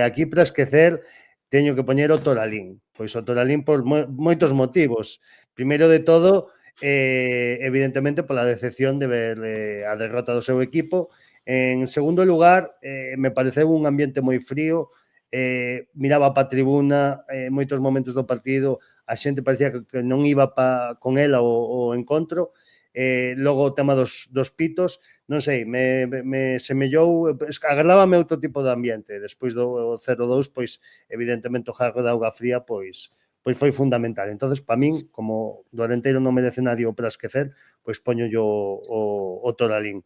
aquí para esquecer teño que poñer o Toralín. Pois o Toralín por moitos motivos. Primeiro de todo, evidentemente pola decepción de ver a derrota do seu equipo. En segundo lugar, me pareceu un ambiente moi frío, miraba para a tribuna, moitos momentos do partido, a xente parecía que non iba con ela o encontro. Logo o tema dos pitos, non sei, me semellou, agardábame outro tipo de ambiente. Despois do 0-2, pois, evidentemente, o jarro de auga fría, pois foi fundamental. Entonces, para min, como do Arenteiro non merece nadie para esquecer, pois poño yo o Toralín.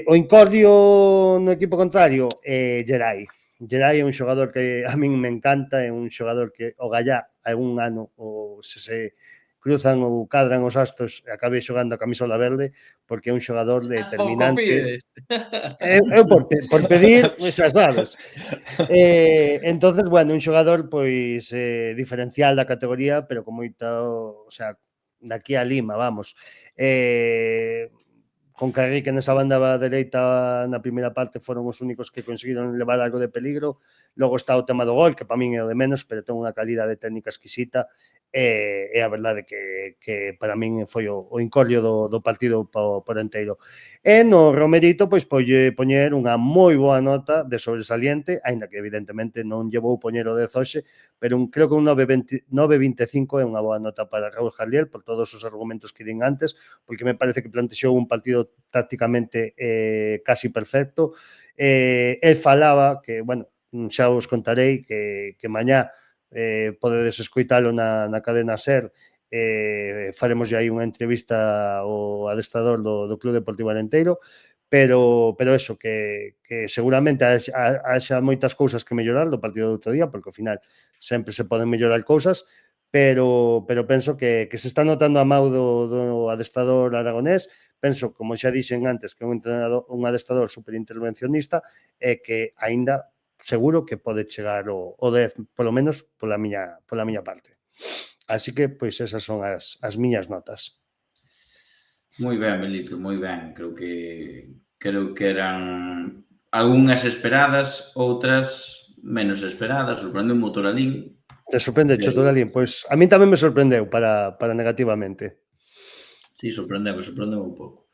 O incordio no equipo contrario, Gerai. Gerai é un xogador que a min me encanta, é un xogador que o Gallá algún ano, ou se cruzan ou cadran os astros e acabe xogando a camisola verde, porque é un xogador determinante. Pides. Eu por pedir, xa sabes. Entonces, bueno, un xogador pois diferencial da categoría, pero con moita, o sea, daqui a Lima, vamos. Con Carrique nesa banda dereita na primeira parte foron os únicos que conseguiron levar algo de peligro. Logo está o tema do gol, que para min é o de menos, pero ten unha calidade técnica exquisita, e a verdade que para min foi o incordio do partido por enteiro. E no Romerito, pois poñer unha moi boa nota de sobresaliente, aínda que evidentemente non llevou poñer o 10 hoxe, pero creo que un 9,25 é unha boa nota para Raúl Jardiel por todos os argumentos que din antes, porque me parece que plantexou un partido tácticamente casi perfecto. El falaba que, bueno, xa os contarei que mañá podedes escoitalo na cadena SER, faremos aí unha entrevista ao adestrador do Club Deportivo Arenteiro, pero eso, que seguramente haxa moitas cousas que mellorar do partido do outro día, porque ao final sempre se poden mellorar cousas, pero penso que se está notando a mau do adestrador aragonés. Penso, como xa dixen antes, que é un adestrador superintervencionista e que aínda seguro que pode chegar o 10, polo menos pola miña parte. Así que, pois, esas son as miñas notas. Moi ben, Melito, moi ben. Creo que eran algunhas esperadas, outras menos esperadas. Sorprendeu o Toralín. Te sorprende, Toralín? Pois a min tamén me sorprendeu para negativamente. Sí, sorprendeu un pouco.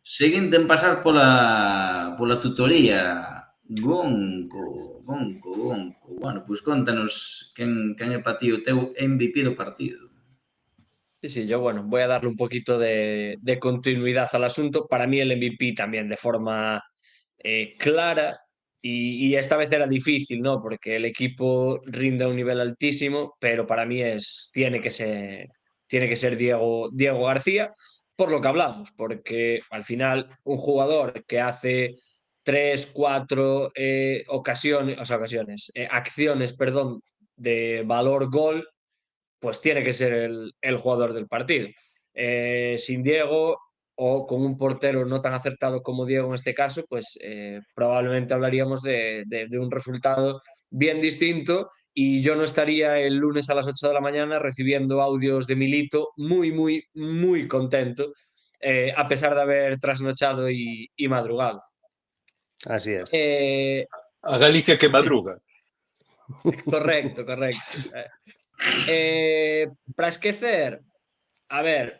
Seguinte en pasar pola tutoría, Gonco. Bueno, pois contanos quen é para ti o teu MVP do partido. Sí, yo bueno, voy a darle un poquito de continuidad al asunto. Para mí el MVP también de forma clara y esta vez era difícil, ¿no? Porque el equipo rinde a un nivel altísimo, pero para mí tiene que ser Diego García, por lo que hablamos, porque al final un jugador que hace 3, 4 acciones, perdón, de valor gol, pues tiene que ser el jugador del partido. Sin Diego o con un portero no tan acertado como Diego en este caso, pues probablemente hablaríamos de un resultado bien distinto y yo no estaría el lunes a las 8 de la mañana recibiendo audios de Milito muy, muy, muy contento, a pesar de haber trasnochado y madrugado. Así es. A Galicia que madruga. Correcto. Para esquecer, a ver,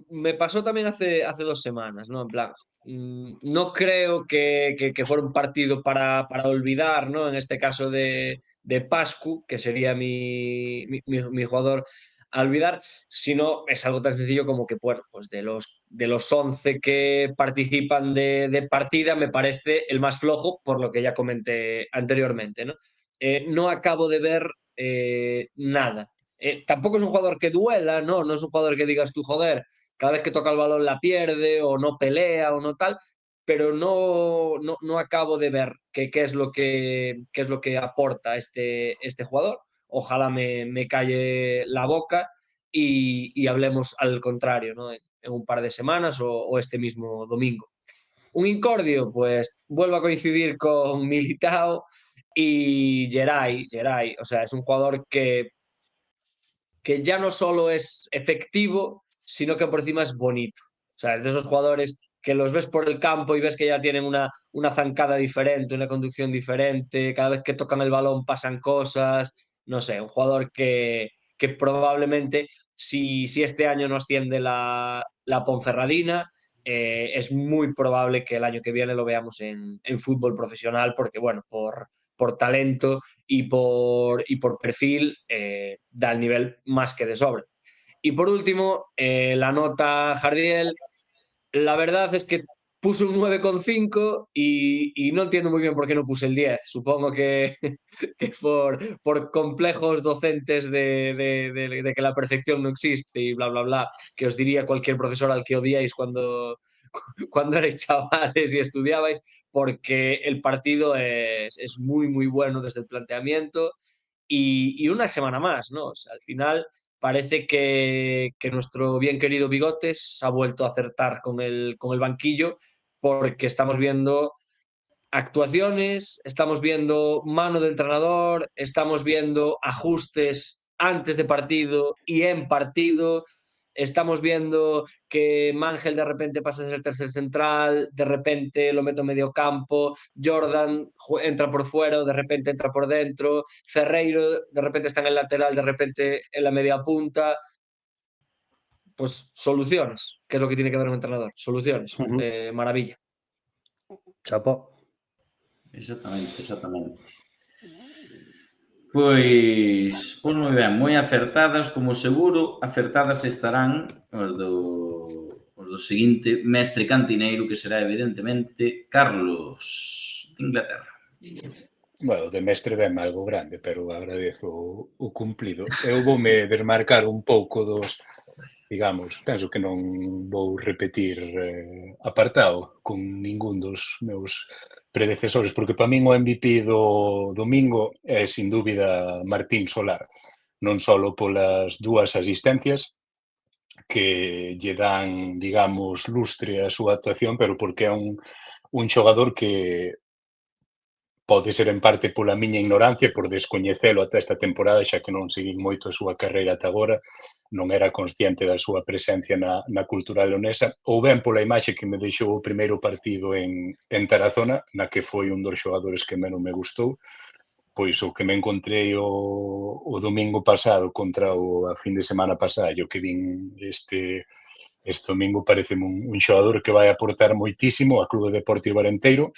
me pasó también hace 2 semanas, ¿no? En plan, no creo que fuera un partido para olvidar, ¿no? En este caso de Pascu, que sería mi jugador a olvidar, sino es algo tan sencillo como que, bueno, pues de los 11 que participan de partida, me parece el más flojo, por lo que ya comenté anteriormente, ¿no? No acabo de ver nada. Tampoco es un jugador que duela, ¿no? No es un jugador que digas tú, joder, cada vez que toca el balón la pierde o no pelea o no tal, pero no acabo de ver qué es lo que aporta este jugador. Ojalá me calle la boca y hablemos al contrario, ¿no? En un par de semanas o este mismo domingo. Un incordio, pues vuelvo a coincidir con Militao y Geray. O sea, es un jugador que ya no solo es efectivo, sino que por encima es bonito. O sea, es de esos jugadores que los ves por el campo y ves que ya tienen una zancada diferente, una conducción diferente, cada vez que tocan el balón pasan cosas, no sé, un jugador que probablemente si este año no asciende la Ponferradina, es muy probable que el año que viene lo veamos en fútbol profesional, porque bueno, por talento y por perfil da el nivel más que de sobra. Y por último, la nota Jardiel, la verdad es que puse un 9,5 y no entiendo muy bien por qué no puse el 10. Supongo que, que por complejos docentes de que la perfección no existe y bla, bla, bla, que os diría cualquier profesor al que odiáis cuando erais chavales y estudiabais, porque el partido es muy, muy bueno desde el planteamiento y una semana más, ¿no? O sea, al final parece que nuestro bien querido Bigotes ha vuelto a acertar con el banquillo porque estamos viendo actuaciones, estamos viendo mano de entrenador, estamos viendo ajustes antes de partido y en partido, estamos viendo que Mangel de repente pasa a ser tercer central, de repente lo meto medio campo, Jordan entra por fuera, de repente entra por dentro, Ferreiro de repente está en el lateral, de repente en la media punta. Pues soluciones, que es lo que tiene que dar un entrenador, soluciones, maravilla. Chapo. Exactamente. Pois moi ben, moi acertadas, como seguro, acertadas estarán os do seguinte mestre cantineiro, que será evidentemente Carlos de Inglaterra. Bueno, de mestre ben algo grande, pero agradezo o cumplido. Eu voume desmarcar un pouco dos, digamos, penso que non vou repetir apartado con ningún dos meus predecesores, porque para min o MVP do domingo é, sin dúbida, Martín Solar. Non só polas dúas asistencias, que lle dan, digamos, lustre a súa actuación, pero porque é un xogador que pode ser en parte pola miña ignorancia, por descoñecelo ata esta temporada, xa que non seguín moito a súa carreira ata agora, non era consciente da súa presencia na cultura leonesa, ou ben pola imaxe que me deixou o primeiro partido en Tarazona, na que foi un dos xogadores que menos me gustou, pois o que me encontrei o domingo pasado contra a fin de semana pasada, e o que vin este domingo, pareceme un xogador que vai aportar moitísimo a Clube Deportivo Arenteiro,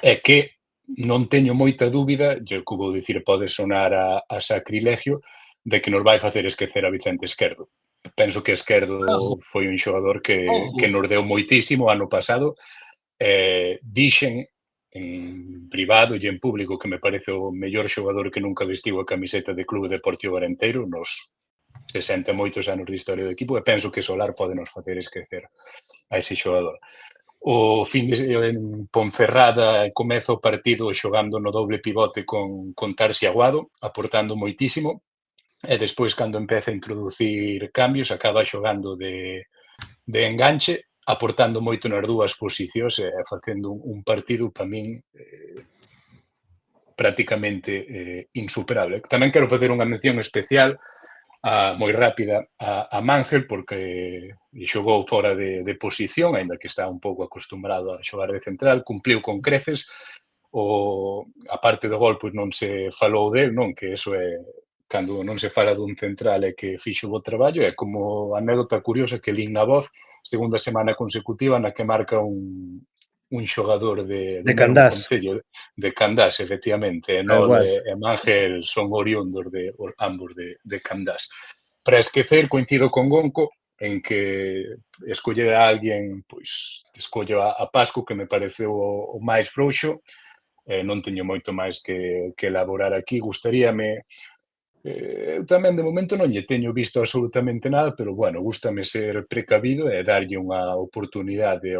e que non teño moita dúbida, e o que vou dicir pode sonar a sacrilegio, de que nos vai facer esquecer a Vicente Esquerdo. Penso que Esquerdo foi un xogador que nos deu moitísimo ano pasado. Dixen en privado e en público que me parece o mellor xogador que nunca vestiu a camiseta de Clube Deportivo Arenteiro nos 60 moitos anos de historia do equipo, e penso que Solar pode nos facer esquecer a ese xogador. O fin de en Ponferrada comeza o partido xogando no doble pivote con Tarsi Aguado, aportando moitísimo, e despois, cando empeza a introducir cambios, acaba xogando de enganche, aportando moito nas dúas posicións e facendo un partido, para min, prácticamente insuperable. Tamén quero facer unha mención especial moi rápida a Mangel, porque xogou fora de posición, aínda que está un pouco acostumbrado a xogar de central, cumpliu con creces. A parte do gol, pois non se falou del, non? Que eso é, cando non se fala dun central é que fixo o bo traballo, é como anécdota curiosa que lin na Voz, segunda semana consecutiva na que marca un xogador de Candás. Concello, de Candás, efectivamente, e Nol e Mangel son oriundos ambos de Candás. Para esquecer, coincido con Gonco en que escoller a alguén, pois, escollo a Pascu, que me pareceu o máis frouxo, non teño moito máis que elaborar aquí. Gustaríame, eu tamén de momento non lle teño visto absolutamente nada, pero bueno, gústame ser precavido e darlle unha oportunidade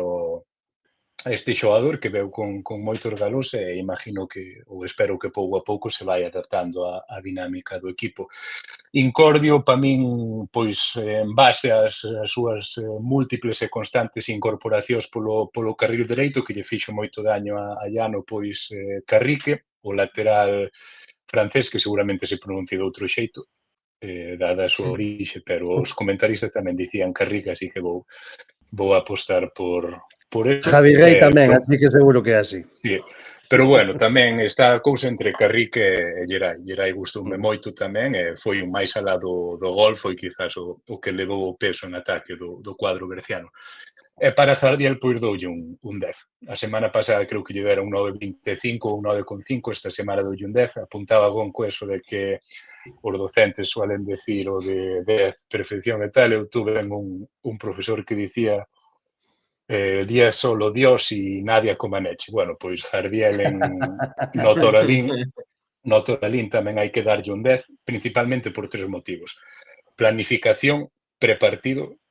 este xogador que veu con moitos galos e imagino que, ou espero que pouco a pouco se vai adaptando a dinámica do equipo. Incordio, para min, pois, en base ás súas múltiples e constantes incorporacións polo carril dereito, que lle fixo moito daño a Llano, pois, Carrique, o lateral francés, que seguramente se pronuncia de outro xeito, dada a súa orixe, pero os comentaristas tamén dicían Carrique, así que vou apostar por eso. Javi Rey tamén, así que seguro que é así. Sí, pero bueno, tamén está a cousa entre Carrique e Gerai. Gerai gustoume moito tamén, e foi o máis alá do gol, foi quizás o que levou o peso en ataque do cuadro berciano. E para Jardiel, pois doulle un 10. A semana pasada creo que lle dera un 9,25 ou un 9,5, esta semana doulle un 10. Apuntaba Gonco eso de que os docentes suelen decir o de 10, perfección e tal. Eu tuve un profesor que dicía 10 solo Dios y Nadia Comaneci. Bueno, pois Jardiel no Toralín tamén hai que darlle un 10, principalmente por 3 motivos. Planificación prepartido,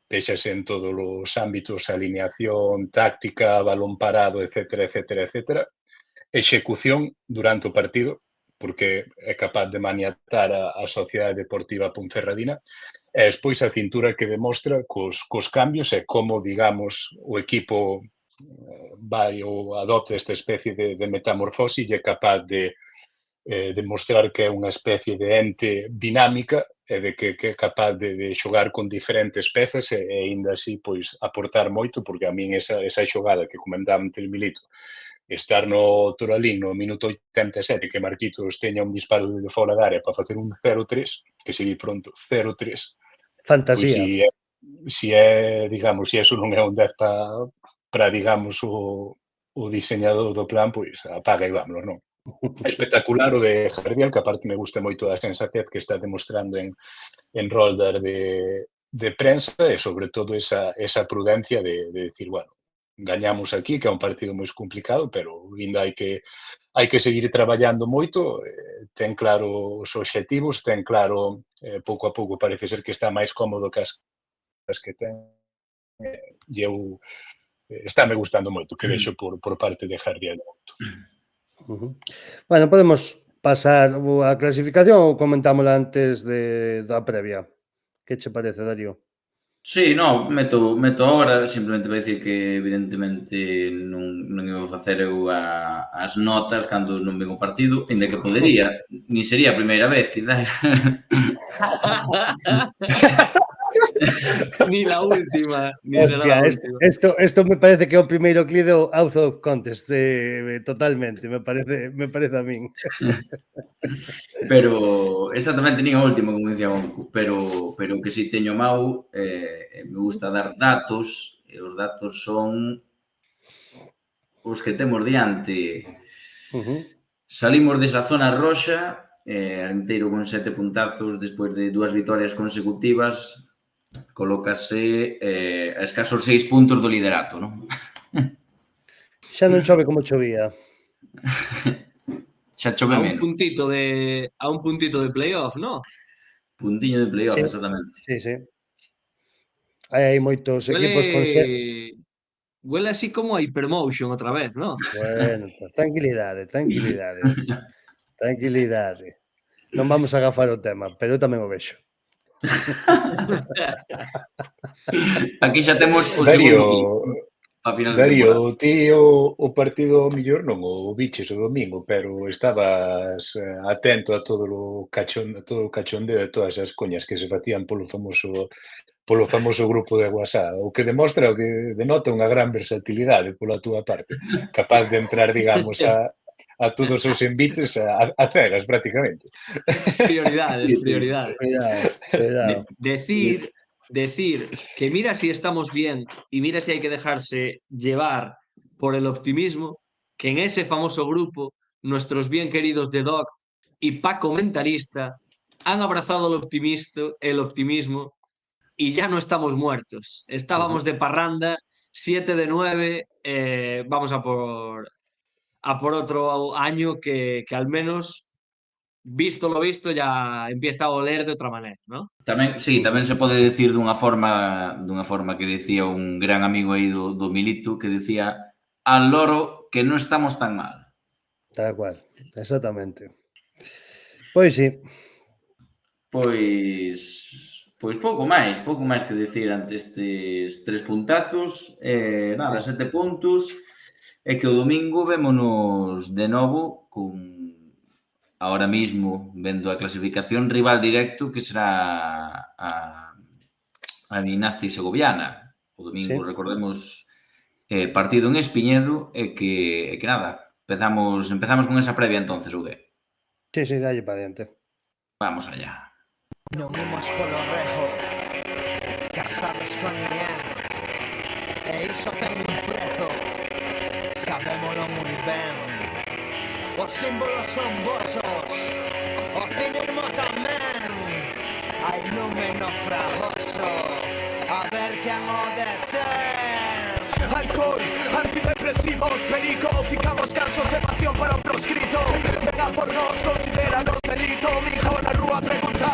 véxase en todos os ámbitos, alineación, táctica, balón parado, etcétera, etcétera, etcétera. Execución durante o partido, porque é capaz de maniatar a Sociedade Deportiva Ponferradina, e despois a cintura que demostra cos cambios e como, digamos, o equipo vai ou adopta esta especie de metamorfose e é capaz de demostrar que é unha especie de ente dinámica e de que é capaz de xogar con diferentes pezas e aínda así pois aportar moito, porque a min esa xogada que comentaba antes el Milito, estar no Toralín no minuto 87, que Marquitos teña un disparo de fora da área para facer un 0-3, que se di pronto 0-3, fantasía. Pois si é, digamos, se eso non é un 10 para digamos, o diseñador do plan, pois apaga e vámonos, non? Espectacular o de Jardiel, que aparte me gusta moito a sensatez que está demostrando en Roldar de prensa e sobre todo esa prudencia de decir, bueno, gañamos aquí, que é un partido moi complicado, pero ainda hai que seguir traballando moito, ten claro os obxectivos, ten claro, pouco a pouco parece ser que está máis cómodo que as que ten, e eu estáme gustando moito que vexo por parte de Jardiel moito. Bueno, podemos pasar a clasificación ou comentámola antes da previa? Que che parece, Darío? Sí, no, meto ahora, simplemente vai dicir que evidentemente non iba a facer eu as notas cando non ven o partido, ainda que podería, ni sería a primeira vez, quizás. Ni la última, ni será la última. Esto me parece que é o primeiro clido out of contest, totalmente, me parece a min. Pero exactamente nin a última, como dicía Gonco, pero que si teño mau, me gusta dar datos, e os datos son os que temos diante. Salimos desa zona roxa, Arenteiro con 7 puntazos despois de 2 vitorias consecutivas, colócase a escasos 6 puntos do liderato, non? Xa non chove como chovía. Xa chove menos. A un puntito de playoff, ¿no? Puntiño de playoff, sí. Exactamente. Sí. Hai moitos equipos con Huele así como a Hypermotion outra vez, ¿no? Bueno, tranquilidade. Non vamos a agafar o tema, pero eu tamén o vexo. Aquí xa temos o Darío, ti o partido mellor non o biches o domingo, pero estabas atento a todo o cachondeo de todas as coñas que se facían polo famoso grupo de WhatsApp, o que demostra, o que denota unha gran versatilidade pola túa parte, capaz de entrar, digamos, a todos os envites a cegas, prácticamente. Prioridades. Cuidado. Decir que mira si estamos bien y mira si hay que dejarse llevar por el optimismo, que en ese famoso grupo nuestros bien queridos de Doc y Paco Mentalista han abrazado el optimismo y ya no estamos muertos. Estábamos de parranda, 7 de 9, vamos a por otro año que al menos, visto lo visto, ya empieza a oler de outra maneira, ¿no? Tamén se pode decir dunha forma que decía un gran amigo aí do Milito, que decía al loro que no estamos tan mal. Tal cual, exactamente. Pois sí. Pois pouco máis que dicir ante estes 3 puntazos. Nada, 7 puntos. E que o domingo vémonos de novo con, ahora mismo, vendo a clasificación, rival directo que será a Gimnástica Segoviana. O domingo, Sí. recordemos, partido en Espiñedo e que nada, empezamos con esa previa entonces, ou que? Sí, sí, dalle para diante. Vamos allá. Non imos polo rejo, casados con Ian, e iso ten un prezo, sabémolo moi ben. Os símbolos son vosos, o cinismo tamén, hai lume no fragoso, a ver quen o detén. Alcohol, antidepresivos, perico, ficamos cansos de pasión para un proscrito. Venga por nos, considéranos delito, mijo na rúa pregunta.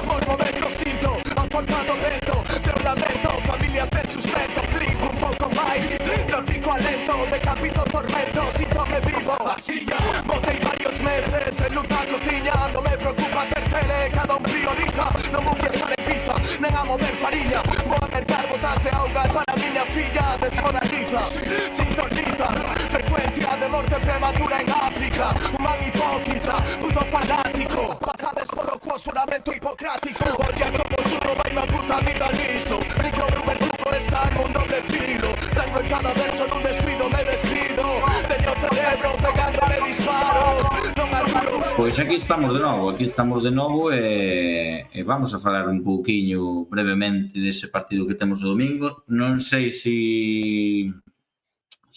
Por momentos sinto, aformado vento, de un lamento, familias en sustento, flip un pouco máis, tráfico alento, decapito tormento, síntome vivo, asilla, botei varios meses en luz na cociña, non me preocupa ter tele, cada un prioriza, non vou pensar en pizza, nen a mover fariña, vou a mercar botas de auga para a miña filla, desmoraliza, sintonizas, frecuencia de morte prematura en África, un man hipócrita, puto fanático, pasades polo xuramento hipocrático. Oye, como sudo vai na puta vida listo. Micro Rubertuco está en un doble filo. Sangro en cada verso, nun descuido me despido. Teño cerebro pegándole disparos. Non arguro. Pois aquí estamos de novo e vamos a falar un pouquiño brevemente dese partido que temos o domingo. Non sei si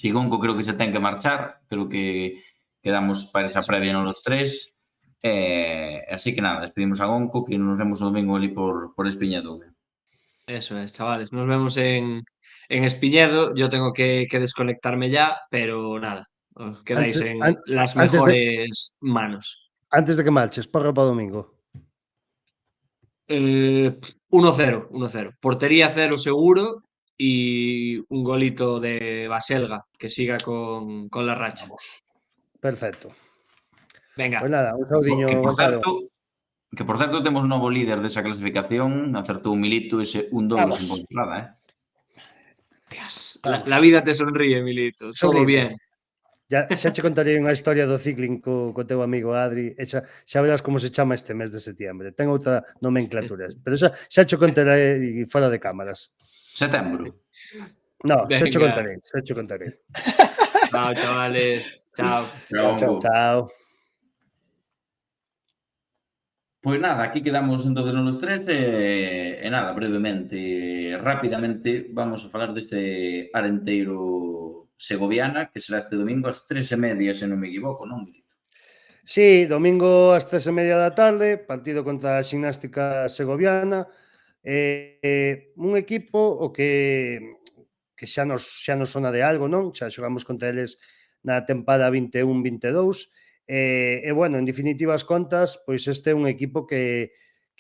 Gonco creo que se ten que marchar, creo que quedamos para esa previa non los tres. Así que nada, despedimos a Gonco, que nos vemos o domingo ali por Espiñedo. Eso es, chavales. Nos vemos en Espiñedo. Yo tengo que desconectarme ya, pero nada, os quedáis Antes, en an, las antes, de, mejores manos. antes de que marches, porra para domingo. 1-0, 1-0. Portería 0 seguro y un golito de Baselga que siga con la racha. Perfecto. Venga. Pois nada, un saudiño, Gonzalo. Que por certo temos novo líder desa clasificación, acertou Milito ese 1-2 en Ponferrada, La vida te sonríe, Milito. Todo bien. Xa che contarei unha historia do cicling co teu amigo Adri, e xa verás como se chama este mes de setiembre. Ten outra nomenclatura, pero xa che contarei fora de cámaras. Setembro. No, xa che Venga. contarei. Chao, chavales. Chao. Chao. Pois nada, aquí quedamos entonces nos tres e nada, brevemente, rapidamente, vamos a falar deste Arenteiro Segoviana, que será este domingo ás 3:30, se non me equivoco, non, Milito? Sí, domingo ás 3:30 da tarde, partido contra a Ximnástica Segoviana. Un equipo o que xa nos sona de algo, non? Xa xogamos contra eles na tempada 21-22. E bueno, en definitivas contas, pois este é un equipo que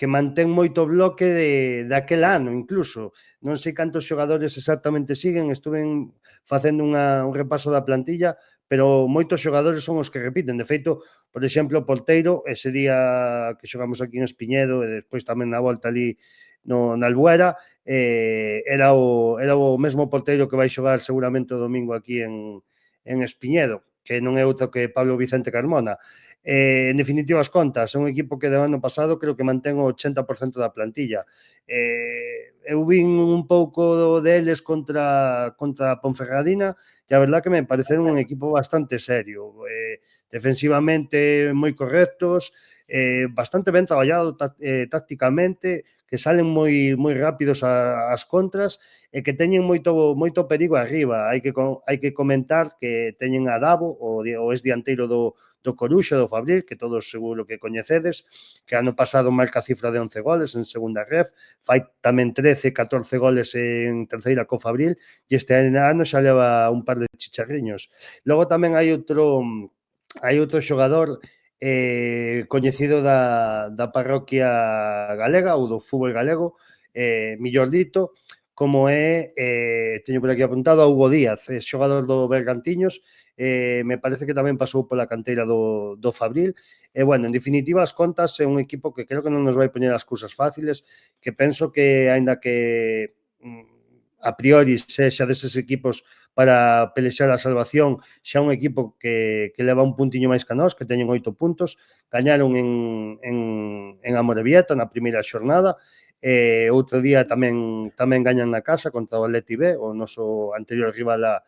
mantén moito bloque daquel ano, incluso. Non sei cantos xogadores exactamente siguen, estuven facendo un repaso da plantilla, pero moitos xogadores son os que repiten. De feito, por exemplo, o porteiro, ese día que xogamos aquí en Espiñedo e despois tamén na volta ali na Albuera, era o mesmo porteiro que vai xogar seguramente o domingo aquí en Espiñedo, que non é outro que Pablo Vicente Carmona. En definitivas contas, é un equipo que do ano pasado creo que mantén o 80% da plantilla. Eu vin un pouco deles contra Ponferradina e a verdad que me pareceron un equipo bastante serio. Defensivamente moi correctos, bastante ben traballado tácticamente, que salen moi rápidos ás contras e que teñen moito perigo arriba. Hai que comentar que teñen a Davo, o ex-dianteiro do Coruxo, do Fabril, que todos seguro que coñecedes, que ano pasado marca a cifra de 11 goles en segunda ref, fai tamén 13-14 goles en terceira co Fabril, e este ano xa leva un par de chicharriños. Logo tamén hai outro xogador coñecido da parroquia galega ou do fútbol galego, millor dito, como é, teño por aquí apuntado, a Hugo Díaz, xogador do Bergantiños, me parece que tamén pasou pola canteira do Fabril, e, bueno, en definitiva, as contas é un equipo que creo que non nos vai poñer as cousas fáciles, que penso que, aínda que a priori sexa deses equipos para pelexar a salvación, xa un equipo que leva un puntiño máis que nós, que teñen 8 puntos, gañaron en Amorebieta na primeira xornada, outro día tamén gañan na casa contra o Atleti B, o noso anterior rival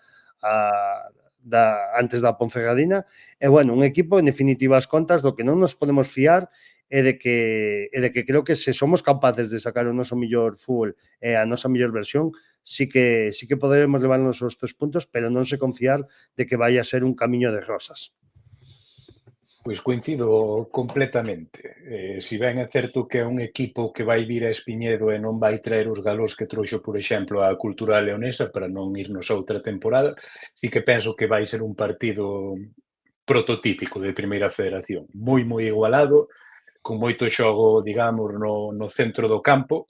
antes da Ponferradina, e, bueno, un equipo, en definitiva, as contas do que non nos podemos fiar e de que creo que se somos capaces de sacar o noso mellor fútbol e a nosa mellor versión, sí que poderemos levarnos os 3 puntos, pero non se confiar de que vai a ser un camiño de rosas. Pois coincido completamente. Si ben é certo que é un equipo que vai vir a Espiñedo e non vai traer os galós que trouxo, por exemplo, a Cultural Leonesa para non irnos a outra temporada, sí que penso que vai ser un partido prototípico de Primeira Federación. Moi igualado, con moito xogo, digamos, no centro do campo,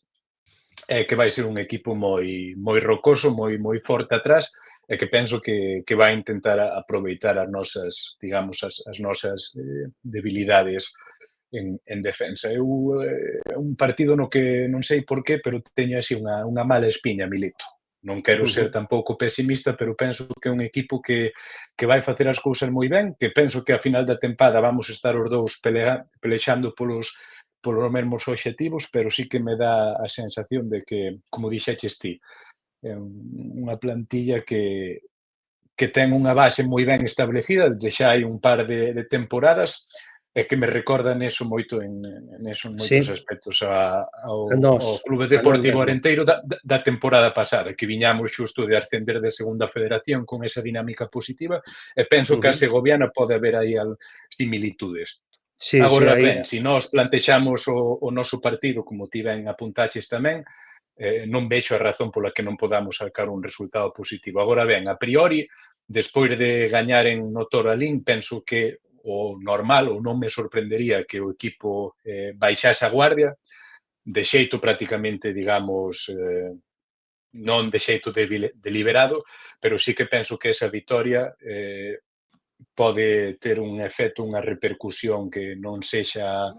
que vai ser un equipo moi rocoso, moi forte atrás, e que penso que vai intentar aproveitar as nosas, digamos, as nosas debilidades en defensa. É un partido no que non sei por qué, pero teño así unha mala espiña, Milito. Non quero ser tampouco pesimista, pero penso que é un equipo que vai facer as cousas moi ben, que penso que a final da tempada vamos estar os dous pelexando polos mesmos obxectivos, pero sí que me dá a sensación de que, como dixeches ti, é unha plantilla que ten unha base moi ben establecida, de xa hai un par de temporadas, e que me recorda neso moito en moitos aspectos ao Clube Deportivo Arenteiro da temporada pasada, que viñamos xusto de ascender de Segunda Federación con esa dinámica positiva, e penso que a segoviana pode haber aí similitudes. Agora ben, se nós plantexamos o noso partido, como ti ben apuntaches tamén, non vexo a razón pola que non podamos sacar un resultado positivo. Agora ben, a priori, despois de gañar en Toralín, penso que o normal, ou non me sorprendería que o equipo baixase a guardia, de xeito prácticamente, digamos, non de xeito deliberado, pero sí que penso que esa vitoria pode ter un efecto, unha repercusión que non sexa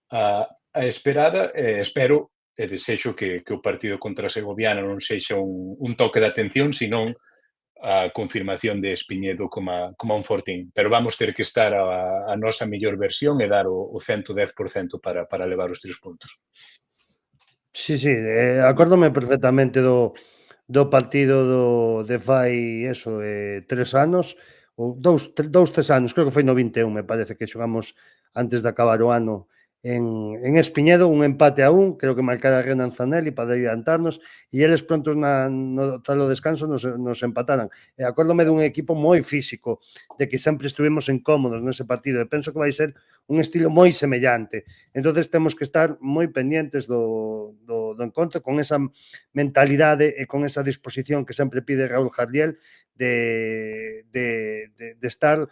a esperada, espero e desexo que o partido contra Segoviana non sexa un toque de atención, senón a confirmación de Espiñedo como un fortín. Pero vamos ter que estar a nosa mellor versión e dar o 110% para levar os 3 puntos. Sí, acórdome perfectamente do partido de fai 3 anos, ou 3 anos, creo que foi no 21, me parece que xogamos antes de acabar o ano en Espiñedo, un empate a 1, creo que marcara Renan Zanelli para adiantarnos, e eles prontos tras o descanso nos empataran. E acórdome dun equipo moi físico, de que sempre estuvimos incómodos nese partido, e penso que vai ser un estilo moi semellante. Entonces temos que estar moi pendientes do encontro, con esa mentalidade e con esa disposición que sempre pide Raúl Jardiel de estar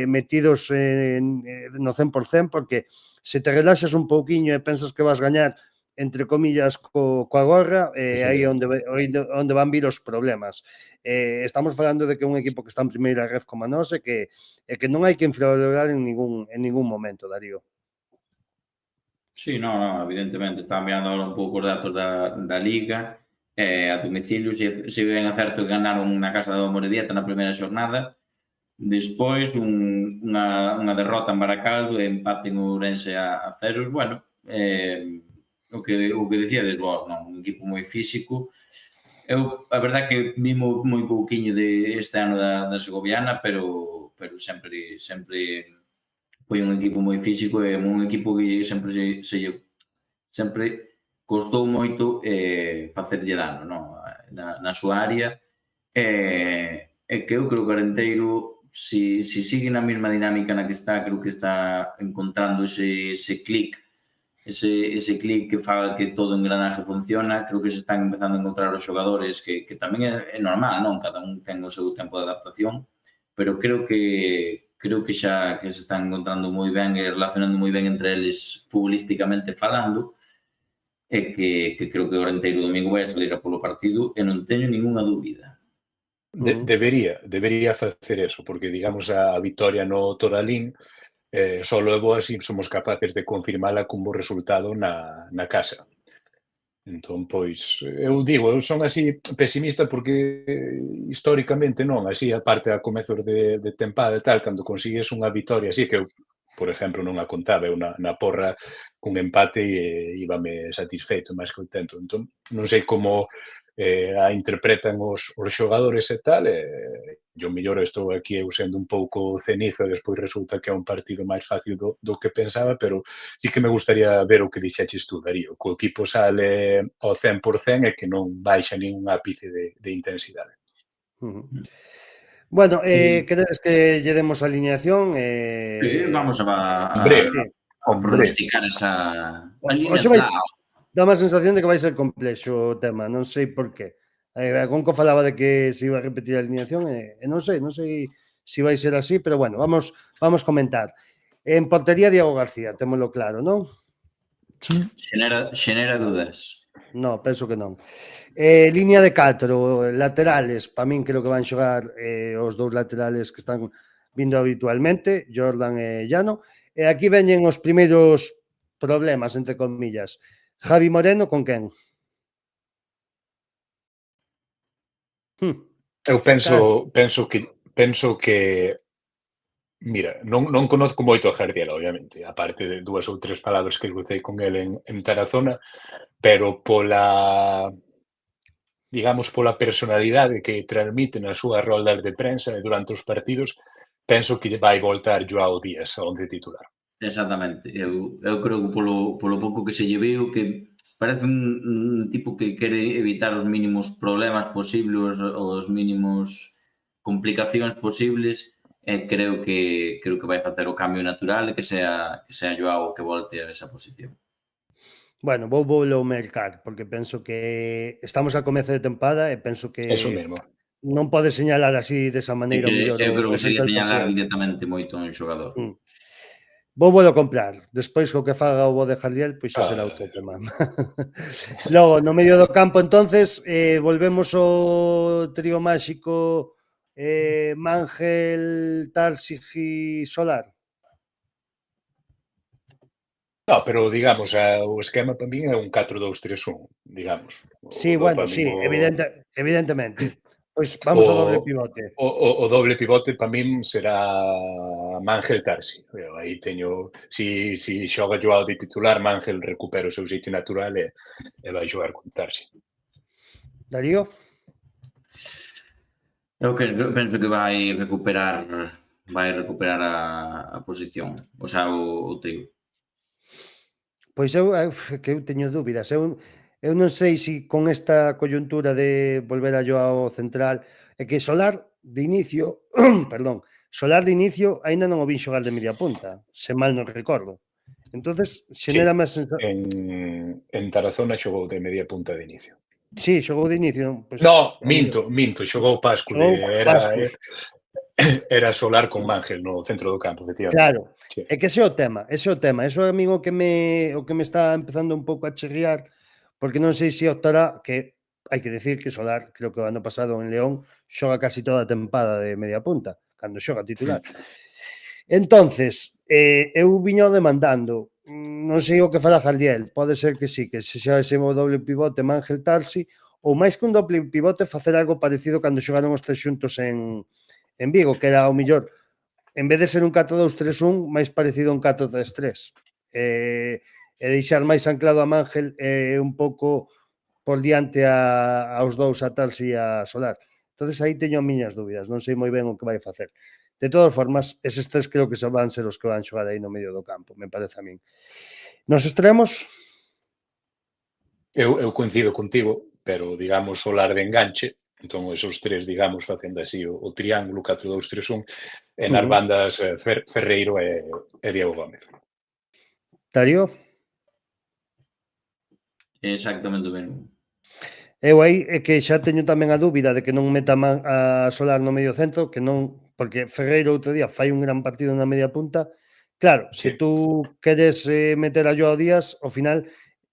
metidos no 100%, porque se te relaxas un pouquiño e pensas que vas gañar, entre comillas, coa gorra, aí é onde van vir os problemas. Estamos falando de que un equipo que está en primeira ref como a nós e que non hai que infravalorar en ningún momento, Darío. Sí, no, evidentemente, están mirando agora un pouco os datos da Liga, a domicilio, se ben a certo que ganaron na casa do Amorebieta na primeira xornada. Despois, unha derrota en Baracaldo e empate en Ourense a 0. Bueno, o que dicíades vos, non? Un equipo moi físico. Eu, a verdade que vi moi pouquiño de este ano da Segoviana, pero sempre foi un equipo moi físico e un equipo que sempre costou moito facerlle dano, non? Na súa área. E que eu creo que o Arenteiro, si sigue na mesma dinámica na que está, creo que está encontrando ese clic que faga que todo o engranaje funciona. Creo que se están empezando a encontrar os xogadores, que tamén é normal, non? Cada un ten o seu tempo de adaptación, pero creo que xa que se están encontrando moi ben e relacionando moi ben entre eles futbolísticamente falando. e que creo que o Renteiro domingo vai a salir a polo partido e non teño ningunha dúbida. Debería facer eso, porque digamos a vitoria no Toralín só logo así somos capaces de confirmala cun bo resultado na casa. Entón, pois, eu son así pesimista porque históricamente non, así aparte a comezos de tempada e tal, cando consigues unha vitoria así que eu, por exemplo, non a contaba, eu na porra cun empate íbame satisfeito, máis contento. Entón, non sei como a interpretan os xogadores e tal, e o mellor estou aquí eu sendo un pouco cenizo e despois resulta que é un partido máis fácil do que pensaba, pero sí que me gustaría ver o que dixeches tú, Darío, que o equipo sale ao 100% e que non baixa nin un ápice de intensidade. Bueno, Sí, queredes que lle demos a alineación? vamos Hombre, Sí. a hombre, pronosticar esa Hoxe vais, alineación. dá má sensación de que vai ser complexo o tema, non sei por qué. A Gonco falaba de que se iba a repetir a alineación e non sei se vai ser así, pero bueno, vamos comentar. En portería, Diego García, témolo claro, non? Xenera dudas. No, penso que non. Línea de 4, laterales, para min creo que van xogar os dous laterales que están vindo habitualmente, Jordan e Llano. E aquí veñen os primeiros problemas, entre comillas. Javi Moreno con quen? eu Cal? penso que mira, non conozco moito a Jardiel, obviamente, aparte de 2 ou 3 palabras que crucei con el en Tarazona, pero pola personalidade que transmite nas súas roldas de prensa e durante os partidos, penso que vai voltar Joao Díaz ao once titular. Exactamente. Eu creo que polo pouco que se lle viu que parece un tipo que quere evitar os mínimos problemas posibles, os mínimos complicacións posibles, e creo que vai facer o cambio natural e que sea Joao que volte a esa posición. Bueno, volo mercar, porque penso que estamos a comezo de tempada e penso Eso que mesmo. non pode señalar así desa É maneira que o mellor eu creo o que sería central señalar portugués. directamente moito un xogador. Volo comprar. Despois co que faga o bo de Jardiel, pois xa será Ah, outro tema. Logo, no medio do campo, entonces, volvemos ao trío máxico Mangel, Tarsig Solar. no, pero digamos, o esquema para min é un 4-2-3-1, digamos. Sí, bueno, Para min sí, evidentemente. Pois vamos ao doble o, pivote. o doble pivote para min será Mangel Tarsi. Eu aí teño, si xoga Joao de titular, Mangel recupera o seu sitio natural e vai xogar con Tarsi. Darío? Eu penso que vai recuperar a posición, o sea, o trío. Pois que eu teño dúbidas. Eu non sei se con esta coyuntura de volver a Joao central é que Solar de inicio, perdón, Solar de inicio aínda non o vin xogar de media punta, se mal non recordo. Entonces, Sí, xenera máis sensación. en Tarazona xogou de media punta de inicio. Sí, xogou de inicio, pois No, ao mellor. minto, xogou Páscule, Xogou Pascus. era Solar con Mangel no centro do campo, efectivamente. Claro, Sí. é que ese é o tema, Eso é a min o que me está empezando un pouco a chirriar, porque non sei se optará, que hai que decir que Solar, creo que o ano pasado en León, xoga casi toda a tempada de media punta, cando xoga titular. Entonces, eu viño demandando, non sei o que fará Jardiel, pode ser que sí, que se xa ese doble pivote Mangel Tarsi, ou máis que un doble pivote facer algo parecido cando xogaron os tres xuntos en Vigo, que era o millor, en vez de ser un 4-2-3-1, máis parecido a un 4-3-3. E deixar máis anclado a Mangel un pouco por diante aos dous, a Tarsi e a Solar. Entonces aí teño as miñas dúbidas, non sei moi ben o que vai facer. De todas formas, eses tres creo que van ser os que van xogar aí no medio do campo, me parece a min. Nos extremos, Eu coincido contigo, pero digamos Solar de enganche, entón esos tres, digamos, facendo así o triángulo 4-2-3-1, e nas bandas Ferreiro e Diego Gómez. Darío, Exactamente o mesmo. eu aí é que xa teño tamén a dúbida de que non meta a Solar no medio centro, que non, porque Ferreiro outro día fai un gran partido na media punta. Claro, se Sí. tú queres meter a Joao Díaz, ao final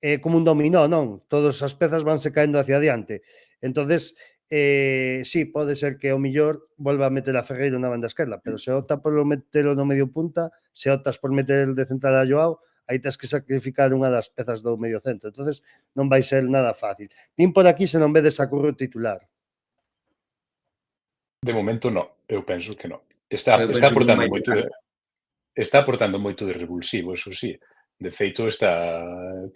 é como un dominó, non? Todas as pezas vanse caendo hacia adiante. Entonces, sí, pode ser que o millor volva a meter a Ferreiro na banda esquerda, pero se opta por metelo no medio punta, se optas por meter el de central a Joao, aí tens que sacrificar unha das pezas do medio centro. Entonces, non vai ser nada fácil. Nin por aquí se non vedes a Curro titular. De momento, non. Eu penso que non. Está Eu penso que non aportando vai moito chegar. está aportando moito de revulsivo, eso sí. De feito, está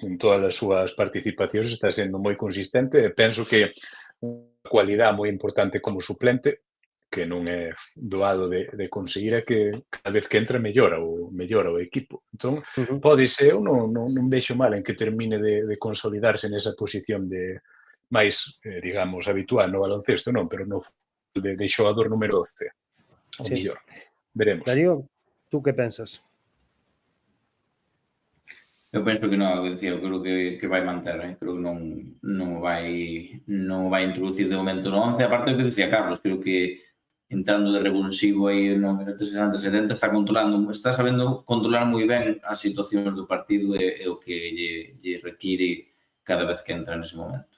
en todas as súas participacións está sendo moi consistente e penso que unha cualidade moi importante como suplente que non é doado de conseguir é que cada vez que entra mellora o equipo. Entón, pode ser, eu non vexo mal en que termine de consolidarse nesa posición de máis, digamos, habitual no baloncesto, non, pero no de xogador número 12, o Sí. mellor. Veremos. Darío, tú que pensas? Eu penso que non, eu creo que vai manter, creo que non vai introducir de momento no 11, aparte do que dicía Carlos, creo que entrando de revulsivo aí no minuto 60-70 está sabendo controlar moi ben as situacións do partido e o que lle require cada vez que entra nese momento.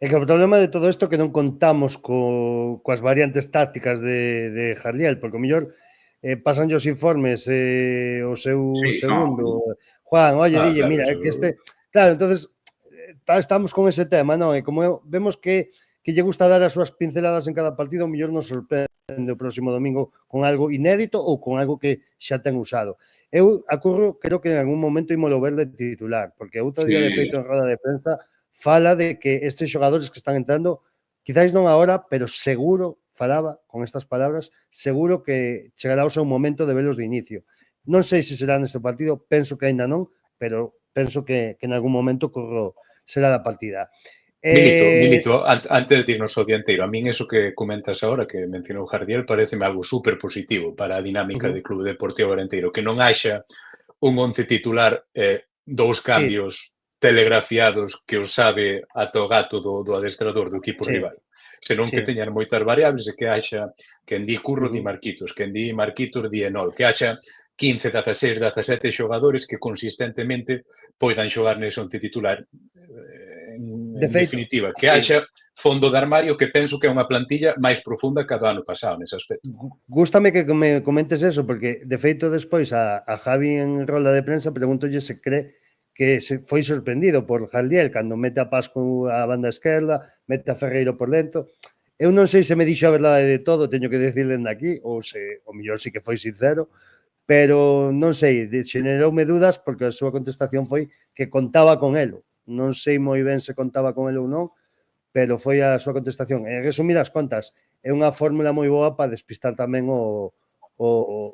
É que o problema de todo isto é que non contamos coas variantes tácticas de Jardiel, porque o mellor pasan os informes o seu segundo Juan, oye, dille, mira, é que este... Claro, entonces estamos con ese tema, non? E como vemos que lle gusta dar as súas pinceladas en cada partido, o mellor nos sorprende o próximo domingo con algo inédito ou con algo que xa ten usado. Eu, a Curro, creo que en algún momento ímolo ver de titular, porque outro día de feito en roda de prensa fala de que estes xogadores que están entrando, quizáis non agora, pero seguro, falaba con estas palabras, seguro que chegará o seu momento de velos de inicio. Non sei se será neste partido, penso que aínda non, pero penso que en algún momento Curro será da partida. Milito, antes de irnos ao dianteiro, a min eso que comentas agora, que mencionou Jardiel, pareceme algo super positivo para a dinámica de Club Deportivo Arenteiro, que non haxa un 11 titular, dous cambios telegrafiados que o sabe ata o gato do adestrador do equipo rival, senón que teñan moitas variables e que haxa quen di Curro di Marquitos, quen di Marquitos di Enol, que haxa 15, 16, 17 xogadores que consistentemente poidan xogar nese 11 titular. En definitiva, que haxa fondo de armario, que penso que é unha plantilla máis profunda que a do ano pasado nese aspecto. Gústame que me comentes eso, porque de feito despois a Javi en rolda de prensa preguntolle se cree que se foi sorprendido por Jardiel cando mete a Pascu a banda esquerda, mete a Ferreiro por dentro. Eu non sei se me dixo a verdade de todo, teño que decirle aquí, ou se o mellor sí que foi sincero, pero non sei, xeneroume dudas porque a súa contestación foi que contaba con elo. Non sei moi ben se contaba con elo ou non, pero foi a súa contestación. En resumir as contas, é unha fórmula moi boa para despistar tamén o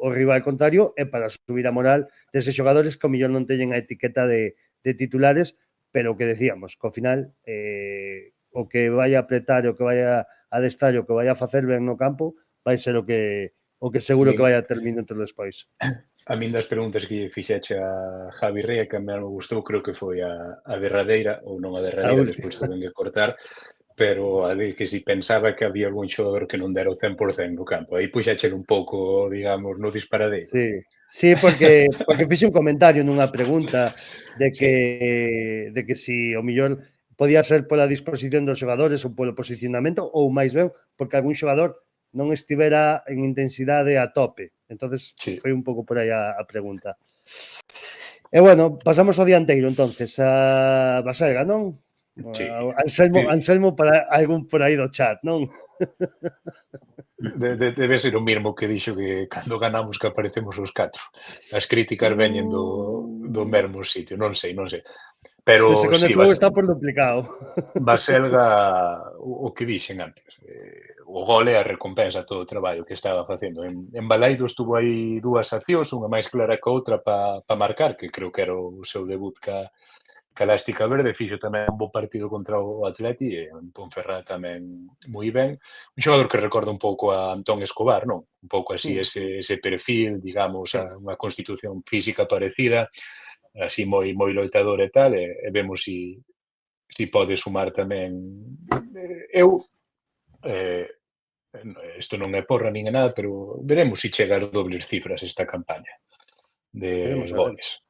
rival contrario e para subir a moral deses xogadores que ao mellor non teñen a etiqueta de titulares, pero o que decíamos, que ao final o que vai a apretar, o que vai a adestrar, o que vai a facer ben no campo, vai ser o que seguro que vai a ter minutos despois. A min das preguntas que fixeche a Javi Rea que me gustou, creo que foi a derradeira, ou non a derradeira, despois tuve que cortar, pero a de que si pensaba que había algún xogador que non dera o 100% no campo. Aí puxache un pouco, digamos, no disparadeiro. Sí, porque fixe un comentario nunha pregunta de que si o mellor podía ser pola disposición dos xogadores ou polo posicionamento ou máis ben porque algún xogador non estivera en intensidade a tope. Entonces, foi un pouco por aí a pregunta. E bueno, pasamos ao dianteiro, entonces, a Baselga, non? Sí. Anselmo para algún por aí do chat, non? Debe ser o mesmo que dixo que cando ganamos que aparecemos os 4. As críticas veñen do mesmo sitio, non sei. Pero se conectou está por duplicado. Baselga, o que dixen antes, o gol é a recompensa a todo o traballo que estaba facendo. En Balaido estuvo aí dúas accións, unha máis clara que outra para marcar, que creo que era o seu debut ca Elástica Verde, fixo tamén un bo partido contra o Atleti e en Ponferrada tamén moi ben. Un xogador que recorda un pouco a Antón Escobar, non? Un pouco así ese perfil, digamos, unha constitución física parecida, así moi loitador e tal, e vemos si pode sumar tamén. Eu isto non é porra nin é nada, pero veremos se chega as dobles cifras esta campaña de goles.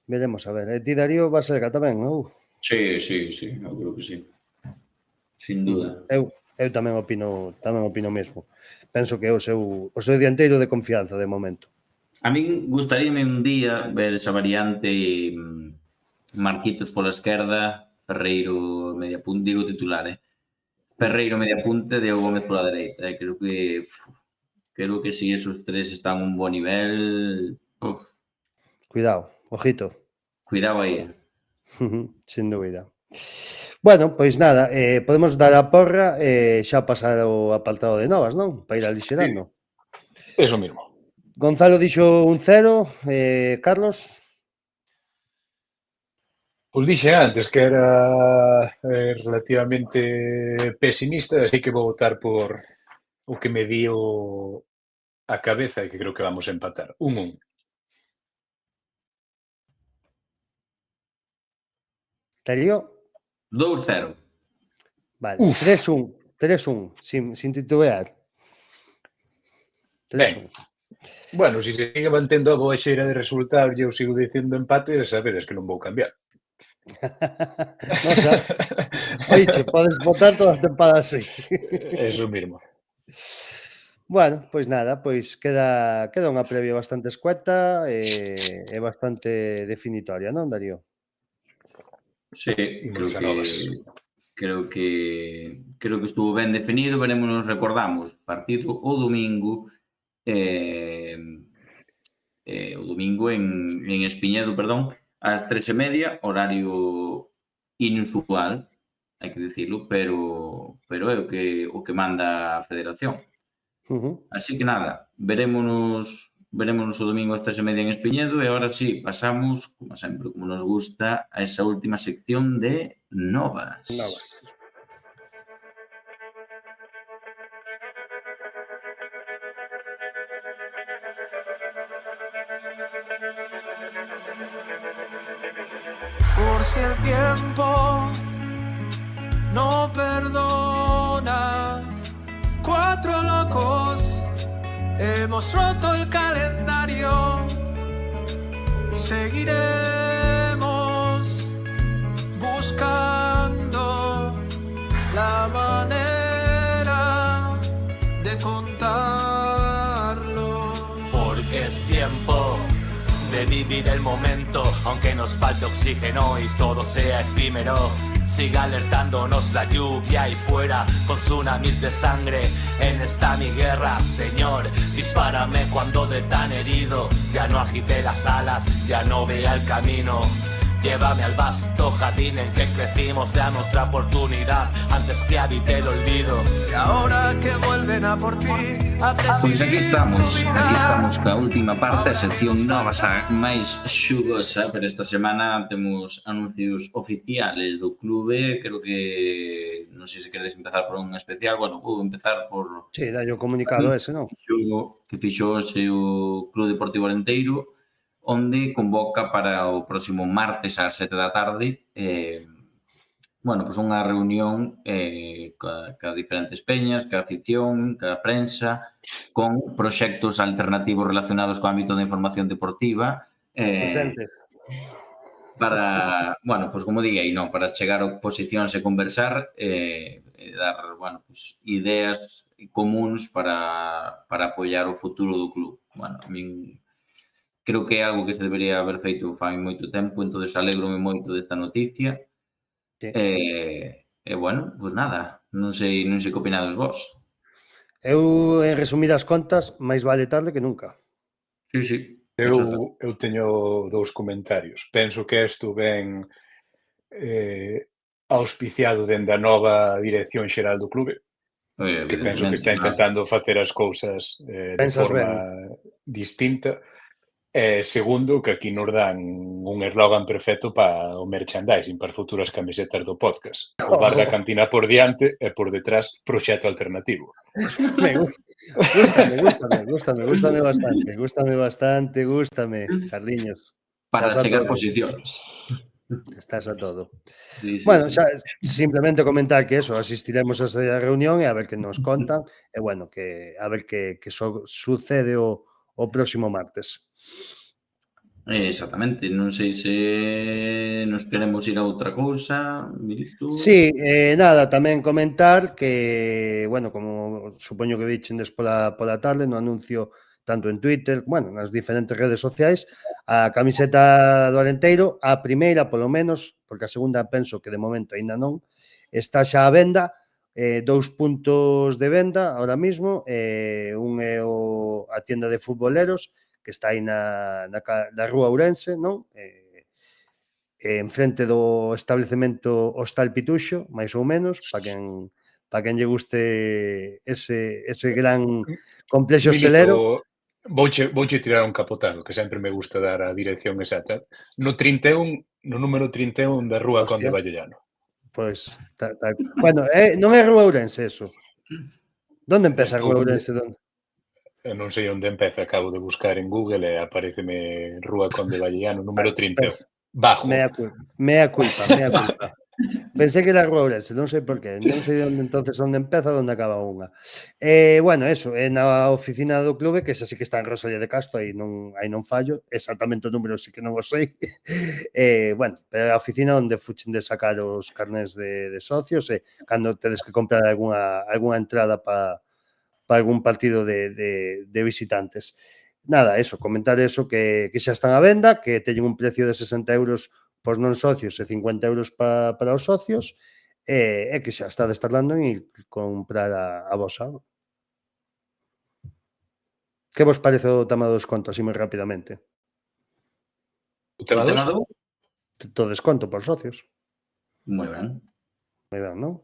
Veremos a ver. E ti, Darío, vas a ser tamén, non? Sí, eu creo que sí. Sin duda. Eu tamén opino mesmo. Penso que é o seu dianteiro de confianza de momento. A min gustaríame un día ver esa variante Marquitos pola esquerda, Ferreiro media punta, digo titular, Ferreiro media punta, Diego Gómez pola dereita. Creo que si esos tres están a un bo nivel, Cuidado, ojito. cuidado aí. Sin dúbida. Bueno, pois nada, podemos dar a porra e xa pasar ao apartado de novas, non? Para ir alixerando. Eso mismo. Gonzalo dixo un 0, Carlos? Pois dixe antes que era relativamente pesimista, así que vou votar por o que me dio a cabeza e que creo que vamos a empatar. 1-1. Darío? 2-0. Vale, Uf. 3-1, sin titubear. 3-1. Bueno, se sigue mantendo a boa xeira de resultados e eu sigo dicendo empate, sabedes que non vou cambiar. No, xa. Oiche, podes votar todas as tempadas así. Eso mismo. Bueno, pois nada, pois queda unha previa bastante escueta e bastante definitoria, non, Darío? Sí, Imos a novas. creo que estuvo ben definido, veremos, recordamos, partido o domingo en Espiñedo, perdón, ás 3:30, horario inusual, hai que dicilo, pero é o que manda a Federación. Así que nada, verémonos o domingo ás 3:30 en Espiñedo e agora sí, pasamos, como sempre, como nos gusta, a esa última sección de novas. Por si el tiempo no perdona, 4 locos hemos roto el calendario y seguiremos buscando la manera de contarlo. Porque es tiempo de vivir el momento, aunque nos falte oxígeno y todo sea efímero. Siga alertándonos la lluvia ahí fuera, con tsunamis de sangre. En esta mi guerra, Señor, dispárame cuando de tan herido ya no agite las alas, ya no vea el camino. Llévame al vasto jardín en que crecimos, dame otra oportunidad antes que habite el olvido. Y ahora que vuelven a por ti, a Pois aquí decidir estamos tu vida. ca última parte, a sección novas a máis xugosa, pero esta semana temos anuncios oficiales do clube, creo que, non sei se queredes empezar por un especial, bueno, vou empezar por Sí, dalle o comunicado ese, non? que fixo hoxe o Club Deportivo Arenteiro, onde convoca para o próximo martes ás 7 da tarde unha reunión ca diferentes peñas, ca afición, ca prensa, con proxectos alternativos relacionados co ámbito da información deportiva Presentes. para, como diga aí, para chegar a posicións e conversar e dar, ideas comuns para apoiar o futuro do club. A min creo que é algo que se debería haber feito fai moito tempo, entón alégrome moito desta noticia. Sí. Nada, non sei que opinades vos. Eu, en resumidas contas, máis vale tarde que nunca. Sí. Eu teño dous comentarios. Penso que isto ben auspiciado dende a nova dirección xeral do clube, que penso que está intentando facer as cousas de forma distinta. Segundo, que aquí nos dan un eslogan perfecto para o merchandising, para futuras camisetas do podcast. O bar da cantina por diante e por detrás proxecto alternativo. Gústame bastante, Carliños. Para chegar posicións. Estás a todo. Sí. Xa, simplemente comentar que eso, asistiremos a esa reunión e a ver que nos contan e que a ver que sucede o próximo martes. Exactamente, non sei se nos queremos ir a outra cousa, Mirito. Sí, nada, tamén comentar que, bueno, como supoño que vichendes pola tarde, no anuncio tanto en Twitter, bueno, nas diferentes redes sociais, a camiseta do Arenteiro, a primeira, polo menos, porque a segunda penso que de momento aínda non, está xa á venda, 2 puntos de venda ahora mismo, un é a tienda de futboleros, que está aí na Rúa Ourense, non? En frente do establecemento Hostal Pituxo, máis ou menos, para quen lle guste ese gran complexo hostelero. Milito, vouche tirar un capotazo, que sempre me gusta dar a dirección exacta. No 31, no número 31 da Rúa Conde Hostia, Vallellano. pois, bueno, non é Rúa Ourense eso. Donde empeza a Estou, Rúa Ourense? Donde? non sei onde empeza, acabo de buscar en Google e apareceme Rúa Conde Vallellano, número 31. Bajo. Mea culpa. Pensei que era Rúa Ourense, non sei por qué. Non sei onde empeza, onde acaba unha. Bueno, eso, é na oficina do clube, que esa sí que está en Rosalía de Castro, aí non fallo, exactamente o número sí que non o sei. Bueno, pero é a oficina onde fuchen de sacar os carnés de socios e cando tedes que comprar algunha entrada para algún partido de visitantes. Nada, eso, comentar eso, que xa están á venda, que teñen un precio de 60 euros pos non socios e 50 euros para os socios, e que xa está tardando en ir comprar a vosa. Que vos parece o tema do desconto, así moi rapidamente? O O tema tema 2? do... Do desconto por socios. Moi ben. Moi ben, non?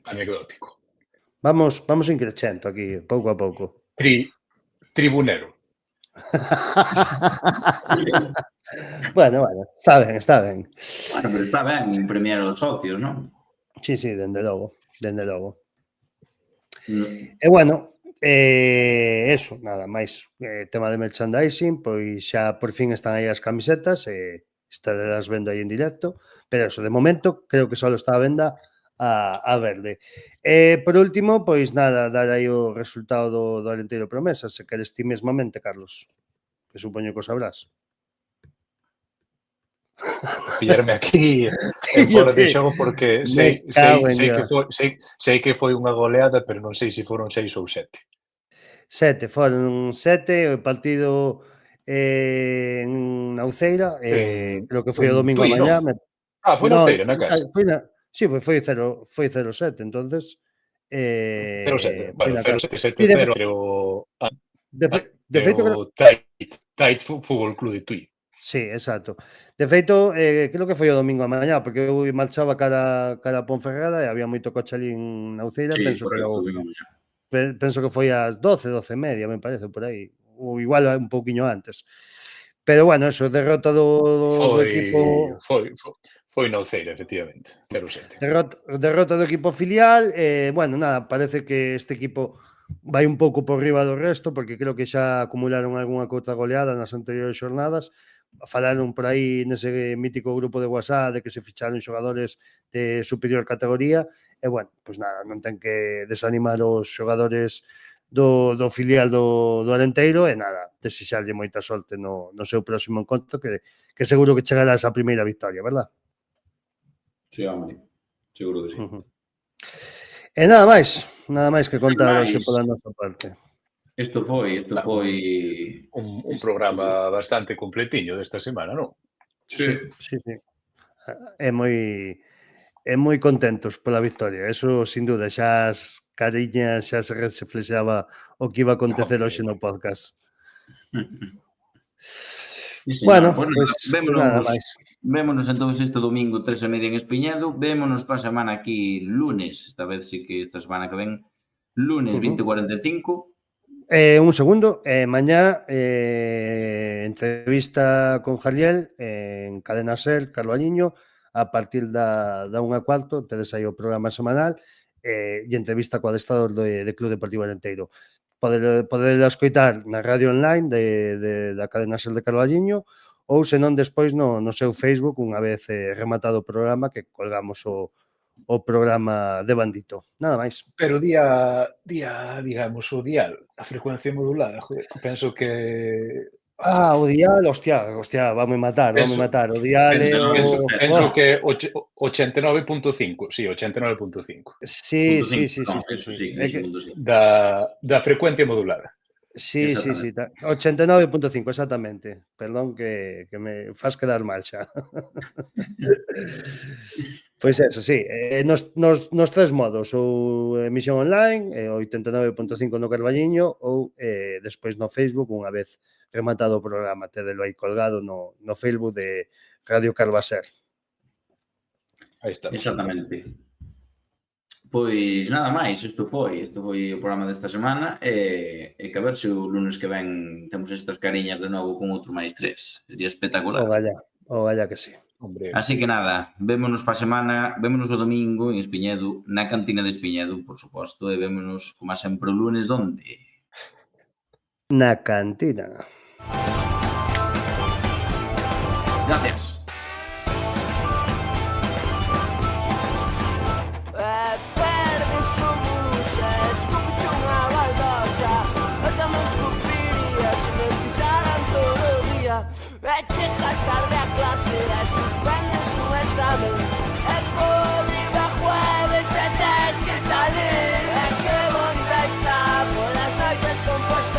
Anecdótico. Vamos increchendo aquí, pouco a pouco. Tribunero. Bueno, está ben, está ben. Bueno, pero está ben premiar os socios, non? Sí, dende logo, dende logo. No. E bueno, eso, nada máis. Tema de merchandising, pois xa por fin están aí as camisetas e estarelas vendo aí en directo, pero eso, de momento, creo que só está a venda a verde. Por último, pois nada, dar aí o resultado do Arenteiro Promesa, se queres ti mesmamente, Carlos, que supoño que o sabrás. Pillarme aquí en fora de xogo porque Me cago en Dios. sei que foi unha goleada, pero non sei se foron 6 ou 7. 7, foron 7, o partido en Nauceira, creo que foi o En domingo a Tui, mañá. non? Foi na No, Feira, na casa. foi na, sí, foi 0-7, entonces 0-7. foi Bueno, na casa. 0-7, Sí, 7-0 pero de feito Tait Fútbol Club de Tui. sí, exacto. De feito, creo que foi o domingo a mañá, porque eu marchaba cara a Ponferrada e había moito coche ali en Nauceira, Sí, penso que era correcto, ben mañá. penso que foi ás 12:30, me parece, por aí, ou igual un pouquiño antes. Pero bueno, eso, derrota do equipo, Foi na Uceira, efectivamente, 0-7. derrota do equipo filial, bueno, nada, parece que este equipo vai un pouco por riba do resto, porque creo que xa acumularon algunha coutra goleada nas anteriores xornadas. Falaron por aí nese mítico grupo de WhatsApp de que se ficharon xogadores de superior categoría, e bueno, pois nada, non ten que desanimar os xogadores do filial do Arenteiro e nada, desexarlle moita sorte no seu próximo encontro, que seguro que chegará esa primeira victoria, verdad? Sí, hombre, seguro que sí. E nada máis que contar hoxe máis. pola nosa parte. Isto foi Un programa bastante completiño desta semana, non? Sí. Sí. E moi contentos pola victoria, eso sin duda, xa as cariñas xa se reflexaba o que iba a acontecer hoxe no podcast. Sí, Bueno, señor. pois nada máis. Vémonos entonces este domingo 3:30 en Espiñedo. Vémonos para a semana aquí lunes, esta vez sí que esta semana que ven, lunes 20:45. Un segundo, mañá entrevista con Jaliel en Cadena Ser, Carballiño, a partir da 1:15, tedes aí o programa semanal, e entrevista co adestrador de Club Deportivo Arenteiro. Poder escoitar na radio online da Cadena Ser de Carballiño, ou senón despois no seu Facebook, unha vez rematado o programa, que colgamos o programa de Bandito. Nada máis. Pero digamos, o dial, a frecuencia modulada, joder, penso que O dial, hostia, vamos matar. O dial é o... Penso que 89.5, sí, 89.5 Sí. Eso sí, É que... da frecuencia modulada. Sí, 89.5, exactamente. Perdón que me faz quedar mal xa. Pois eso, sí, nos tres modos, ou emisión online, 89.5 no Carballiño, ou despois no Facebook, unha vez rematado o programa, tedelo aí colgado no Facebook de Radio Carbaser. Aí estamos. Exactamente. Pois nada máis, isto foi o programa desta semana e que a ver se o lunes que ven temos estas cariñas de novo con outro máis 3. Sería espectacular. Ogalla que sí. Hombre. Así que nada, vémonos pa semana, vémonos o domingo en Espiñedo, na cantina de Espiñedo, por suposto, e vémonos, como sempre, o lunes, onde? Na cantina. Gracias. E chegas tarde a clase e suspendes un examen e por